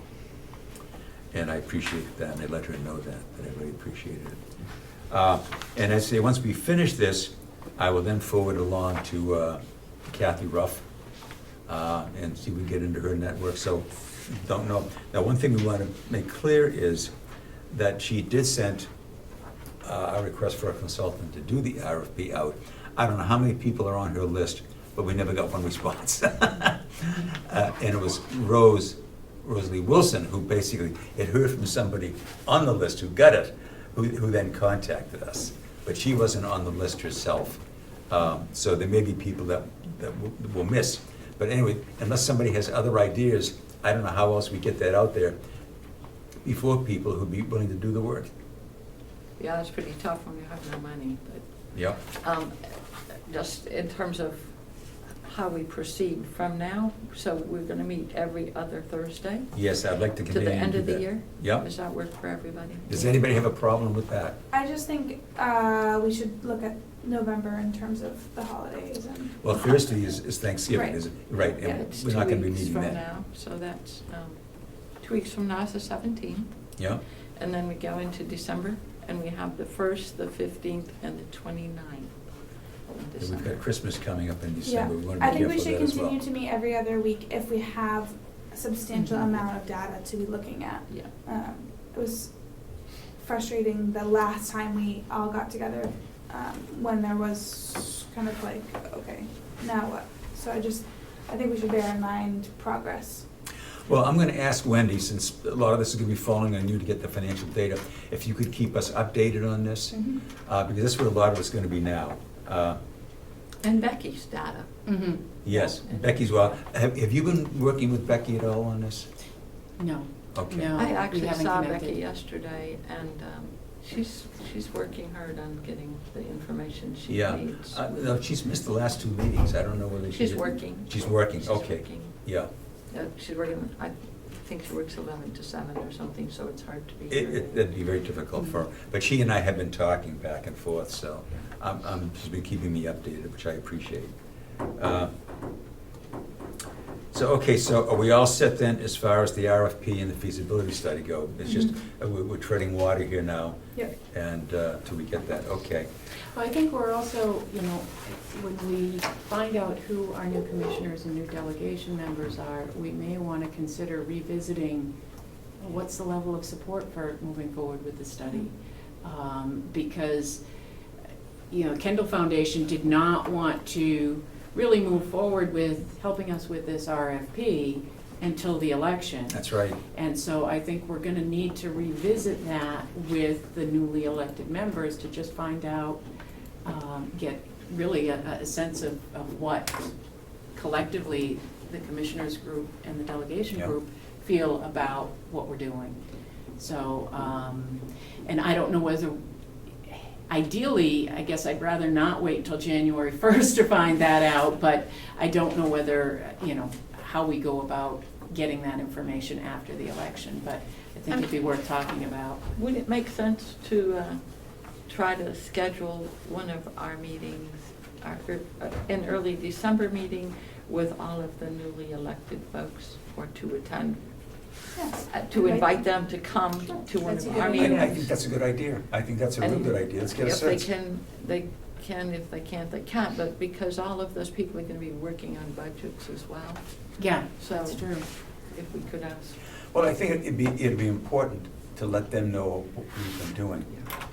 And I appreciated that, and I let her know that I really appreciated it. And I say, once we finish this, I will then forward along to Kathy Ruff, and see if we can get into her network. So, don't know. Now, one thing we want to make clear is that she did send a request for a consultant to do the RFP out. I don't know how many people are on her list, but we never got one response. And it was Rosalie Wilson, who basically had heard from somebody on the list who got it, who then contacted us. But she wasn't on the list herself. So there may be people that we'll miss. But anyway, unless somebody has other ideas, I don't know how else we get that out there before people who'd be willing to do the work. Yeah, it's pretty tough when you have no money, but Yep. just in terms of how we proceed from now, so we're gonna meet every other Thursday Yes, I'd like to to continue the to end do of the that. year? Yep. Does that work for everybody? Does anybody have a problem with that? I just think we should look at November in terms of the holidays and. Well, Thursday is Thanksgiving, Right. is it? Right, Yeah, and it's we're not gonna be 2 weeks meeting from then. now, so that's 2 weeks from now is the 17th. Yeah, And then we go into December, and we have the 1st, the 15th, and the 29th of and we've December. got Christmas coming up in Yeah, December. We want to I be think we careful should of that as well. continue to meet every other week if we have a substantial Mhm. amount of data to be looking at. Yeah. It was frustrating the last time we all got together, when there was kind of like, okay, now what? So I think we should bear in mind progress. Well, I'm going to ask Wendy, since a lot of this is going to be falling on you to get the financial data, if you could keep us updated on this, because that's where a lot of it's going to be now. And Becky's data. Mm-hmm. Yes, Becky's, well, have you been working with Becky at all on this? No. Okay. No. I we actually haven't saw connected. Becky yesterday, and she's working hard on getting the information she Yeah. needs. No, she's missed the last 2 meetings. I don't know whether She's working. She's working, She's okay. working. Yeah. She's working, I think she works 11 to 7 or something, so it's hard to be here. It'd be very difficult for her. But she and I have been talking back and forth, so she's been keeping me updated, which I appreciate. So are we all set then as far as the RFP and the feasibility study go? It's just, we're treading water here now, Yep. and till we get that, okay. Well, I think we're also, when we find out who our new commissioners and new delegation members are, we may want to consider revisiting what's the level of support for moving forward with the study. Because, Kendall Foundation did not want to really move forward with helping us with this RFP until the election. That's right. And so I think we're gonna need to revisit that with the newly elected members to just find out, get really a sense of what collectively the commissioners group and the delegation Yeah. group feel about what we're doing. So, and I don't know whether, ideally, I guess I'd rather not wait until January 1st to find that out, but I don't know whether, how we go about getting that information after the election, but I think it'd be worth talking about. Would it make sense to try to schedule one of our meetings, an early December meeting with all of the newly elected folks, or to attend? Yes. To invite them to come to one That's of a our good meetings? idea. I think that's a good idea. I think that's a real And good idea. Let's get a If they sense. can, they can. If they can't, they can't. But because all of those people are going to be working on budgets as well. Yeah, So that's true. if we could ask. Well, I think it'd be important to let them know what we've been doing,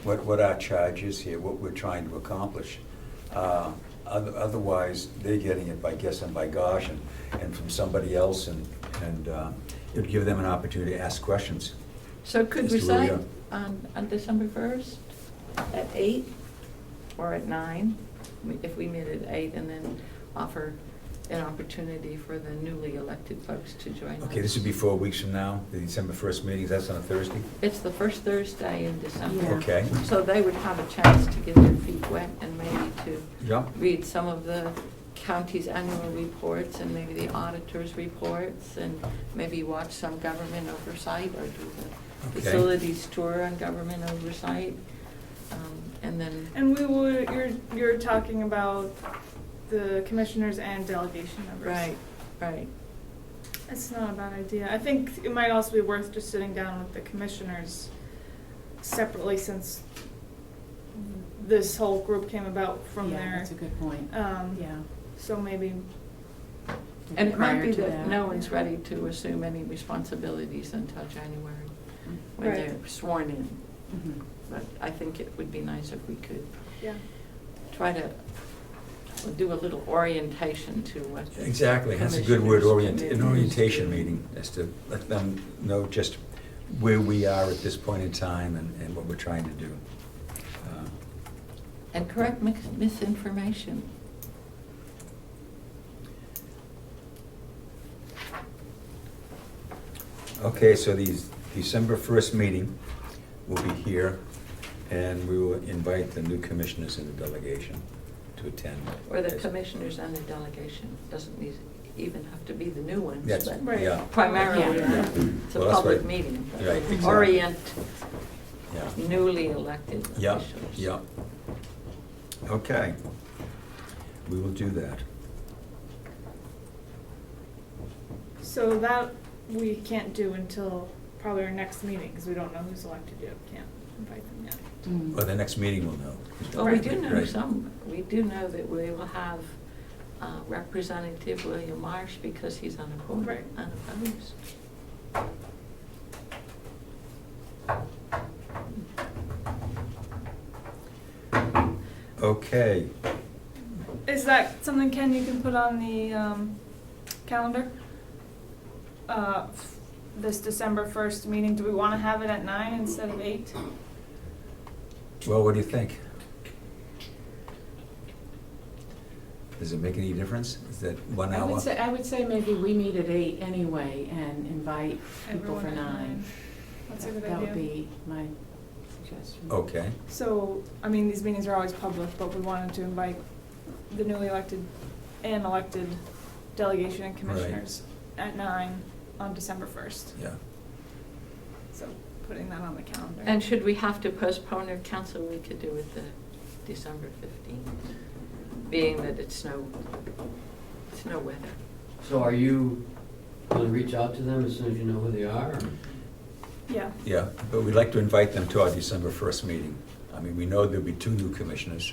what our charge is here, what we're trying to accomplish. Otherwise, they're getting it by guess and by gosh and from somebody else, and it would give them an opportunity to ask questions. So could As we to where we say are. on December 1st at 8 or at 9? If we meet at 8 and then offer an opportunity for the newly elected folks to join us. Okay, this would be 4 weeks from now, the December 1st meeting, that's on a Thursday? It's the first Thursday in December. Yeah. Okay, So they would have a chance to get their feet wet and maybe to yeah, read some of the county's annual reports and maybe the auditor's reports and maybe watch some government oversight or do the Okay. facilities tour on government oversight. And then, And we would, you're talking about the commissioners and delegation members. right, right. It's not a bad idea. I think it might also be worth just sitting down with the commissioners separately, since this whole group came about from Yeah, there. that's a good point. Yeah. So maybe, And it might Prior be to that no one's ready to assume any responsibilities until January, when Right. they're sworn in. Mhm. But I think it would be nice if we could yeah. try to do a little orientation to what the exactly, that's a good word, commissioners' an committees orientation do. meeting, is to let them know just where we are at this point in time and what we're trying to do. And correct misinformation. Okay, so the December 1st meeting will be here, and we will invite the new commissioners in the delegation to attend. Or the commissioners and the delegation, doesn't even have to be the new ones, That's, but Right. yeah, primarily, Yeah. it's a Well, that's public right. meeting. Right, exactly. Orient yeah. newly elected Yeah, officials. yeah. Okay. We will do that. So that we can't do until probably our next meeting, because we don't know who's elected yet. Can't invite them yet. Mm. Well, the next meeting we'll know. Well, we Right. do know Right. we do know that we will have Representative William Marsh because he's unopposed. Right. Unopposed. Okay. Is that something, Ken, you can put on the calendar? This December 1st meeting, do we want to have it at 9 instead of 8? Well, what do you think? Does it make any difference? Is that 1 hour? I would say maybe we meet at 8 anyway and invite people Everyone for at 9. That's a good That would idea. be my suggestion. Okay, So, I mean, these meetings are always public, but we wanted to invite the newly elected and elected delegation and commissioners at 9 on December 1st. yeah. So putting that on the calendar. And should we have to postpone our council, we could do it the December 15th, being that it's snow weather. So are you going to reach out to them as soon as you know who they are? or- Yeah. Yeah, but we'd like to invite them to our December 1st meeting. I mean, we know there'll be 2 new commissioners.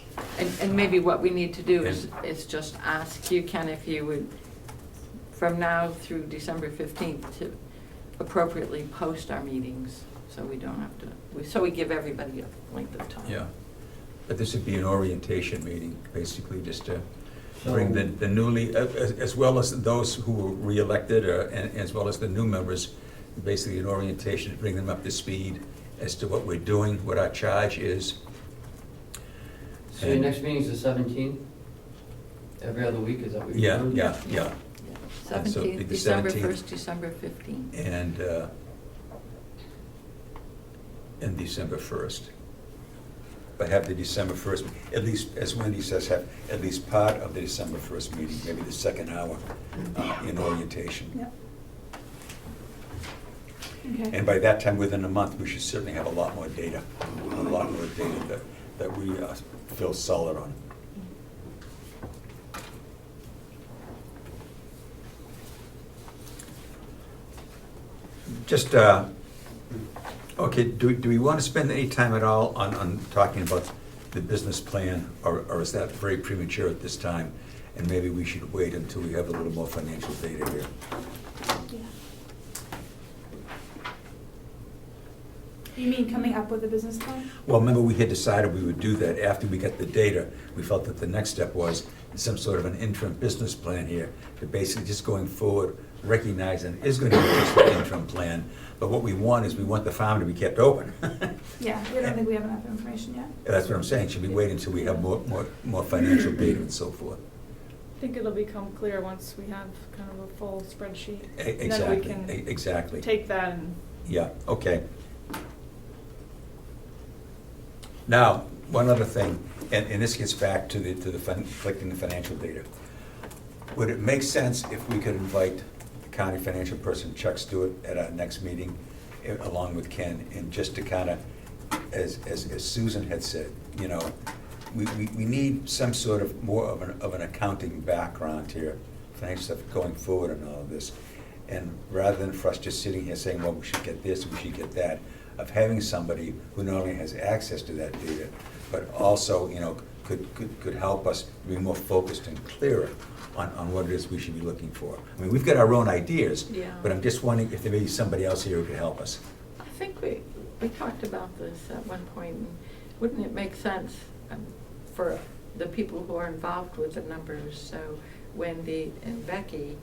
And maybe what we need to do is just ask you, Ken, if you would, from now through December 15th, to appropriately post our meetings, so we don't have to, so we give everybody a length of time. Yeah. But this would be an orientation meeting, basically, just to So- bring the newly, as well as those who were re-elected, and as well as the new members, basically an orientation to bring them up to speed as to what we're doing, what our charge is. So your next meeting's the 17th? Every other week, is that what you're Yeah, doing? yeah, yeah. And so it'd be 17th, the December 17th. 1st, December 15th. And December 1st. But have the December 1st, at least, as Wendy says, have at least part of the December 1st meeting, maybe the second hour in orientation. Yep. Okay. And by that time, within a month, we should certainly have a lot more data that we feel solid on. Just, okay, do we want to spend any time at all on talking about the business plan, or is that very premature at this time? And maybe we should wait until we have a little more financial data here. Yeah. You mean coming up with a business plan? Well, remember, we had decided we would do that after we got the data. We felt that the next step was some sort of an interim business plan here, to basically just going forward recognizing it is gonna be just an interim plan, but what we want is, we want the farm to be kept open. Yeah, we don't think we have enough information yet. That's what I'm saying, should we wait until we have more financial data and so forth? I think it'll become clear once we have kind of a full spreadsheet. Exactly, Then we can exactly. take that and, Yeah, okay. Now, one other thing, and this gets back to collecting the financial data. Would it make sense if we could invite the county financial person, Chuck Stewart, at our next meeting, along with Ken, and just to kind of, as Susan had said, you know, we need some sort of more of an accounting background here, financial stuff going forward and all of this. And rather than for us just sitting here saying, well, we should get this, we should get that, of having somebody who not only has access to that data, but also, you know, could help us be more focused and clearer on what it is we should be looking for. I mean, we've got our own ideas, Yeah. but I'm just wondering if there may be somebody else here who could help us. I think we talked about this at one point, and wouldn't it make sense for the people who are involved with the numbers, so Wendy and Becky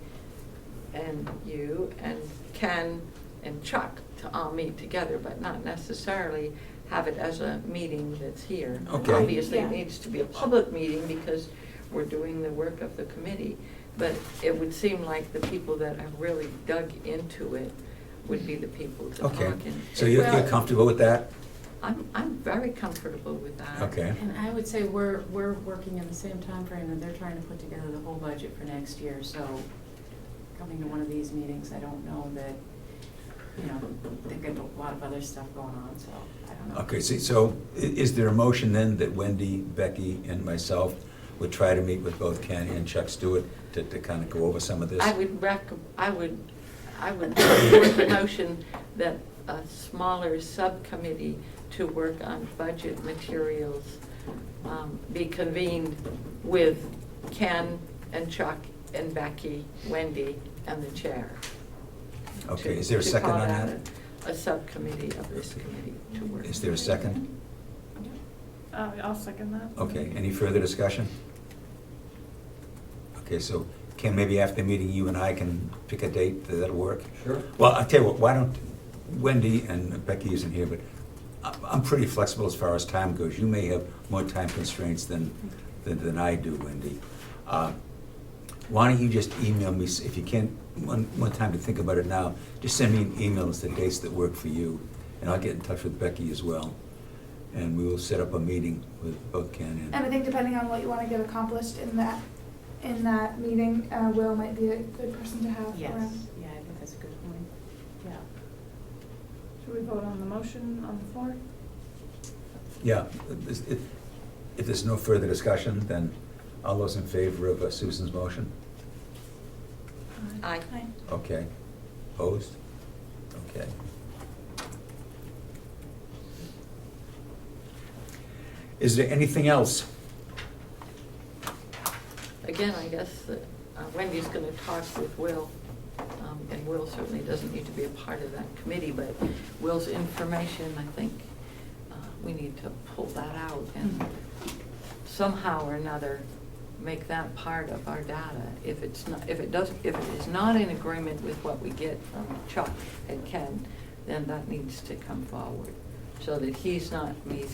and you and Ken and Chuck to all meet together, but not necessarily have it as a meeting that's here. Okay. Obviously, Yeah. it needs to be a public meeting because we're doing the work of the committee, but it would seem like the people that have really dug into it would be the people to talk. Okay, And- so you're Well, comfortable with that? I'm very comfortable with that. Okay. And I would say we're working in the same time frame that they're trying to put together the whole budget for next year, so coming to one of these meetings, I don't know that, you know, they've got a lot of other stuff going on, so I don't know. Okay, so is there a motion then that Wendy, Becky, and myself would try to meet with both Ken and Chuck Stewart to kind of go over some of this? I would support the notion that a smaller subcommittee to work on budget materials be convened with Ken and Chuck and Becky, Wendy, and the chair. Okay, is there a second on that? To call out a subcommittee of this committee to work. Is there a second? I'll second that. Okay, any further discussion? Okay, so Ken, maybe after the meeting, you and I can pick a date, that'll work? Sure. Well, I'll tell you what, why don't, Wendy and Becky isn't here, but I'm pretty flexible as far as time goes. You may have more time constraints than I do, Wendy. Why don't you just email me, if you can't, one time to think about it now, just send me an email as to the dates that work for you, and I'll get in touch with Becky as well. And we will set up a meeting with both Ken And I think depending on what you want to get accomplished in that meeting, Will might be a good person to have Yes, around. yeah, I think that's a good point, yeah. Should we vote on the motion on the floor? Yeah, if there's no further discussion, then all those in favor of Susan's motion? Aye. Aye. Okay. Opposed? Okay. Is there anything else? Again, I guess that Wendy's going to talk with Will, and Will certainly doesn't need to be a part of that committee, but Will's information, I think, we need to pull that out and somehow or another make that part of our data. If it is not in agreement with what we get from Chuck and Ken, then that needs to come forward. So that he's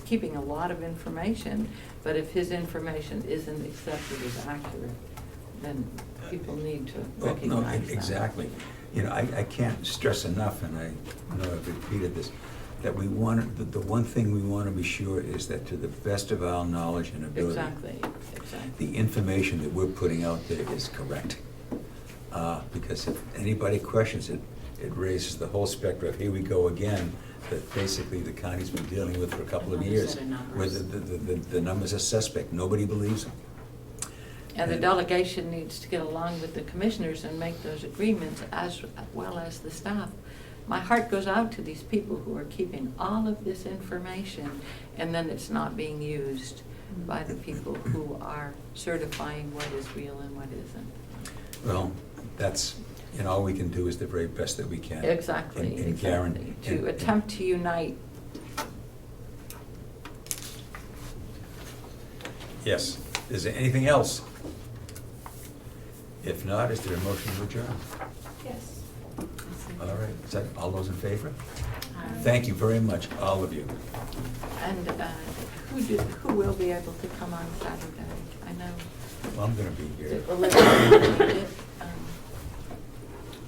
keeping a lot of information, but if his information isn't accepted as accurate, then people need to Well, no, recognize that. exactly. You know, I can't stress enough, and I know I've repeated this, that we want, the one thing we want to be sure is that to the best of our knowledge and ability, Exactly. the information that we're putting out there is correct. Because if anybody questions it, it raises the whole spectrum of, here we go again, that basically the county's been dealing with for a couple of Another years. set of numbers. Where the numbers are suspect, nobody believes them. And the delegation needs to get along with the commissioners and make those agreements as well as the staff. My heart goes out to these people who are keeping all of this information and then it's not being used by the people who are certifying what is real and what isn't. Well, that's, you know, all we can do is the very best that we can. Exactly, And exactly. To attempt to unite. Yes. Is there anything else? If not, is there a motion to adjourn? Yes. All right, is that, all those in favor? Aye. Thank you very much, all of you. And who will be able to come on Saturday? I know Well, I'm gonna be here. the 11th,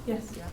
Yes. yeah.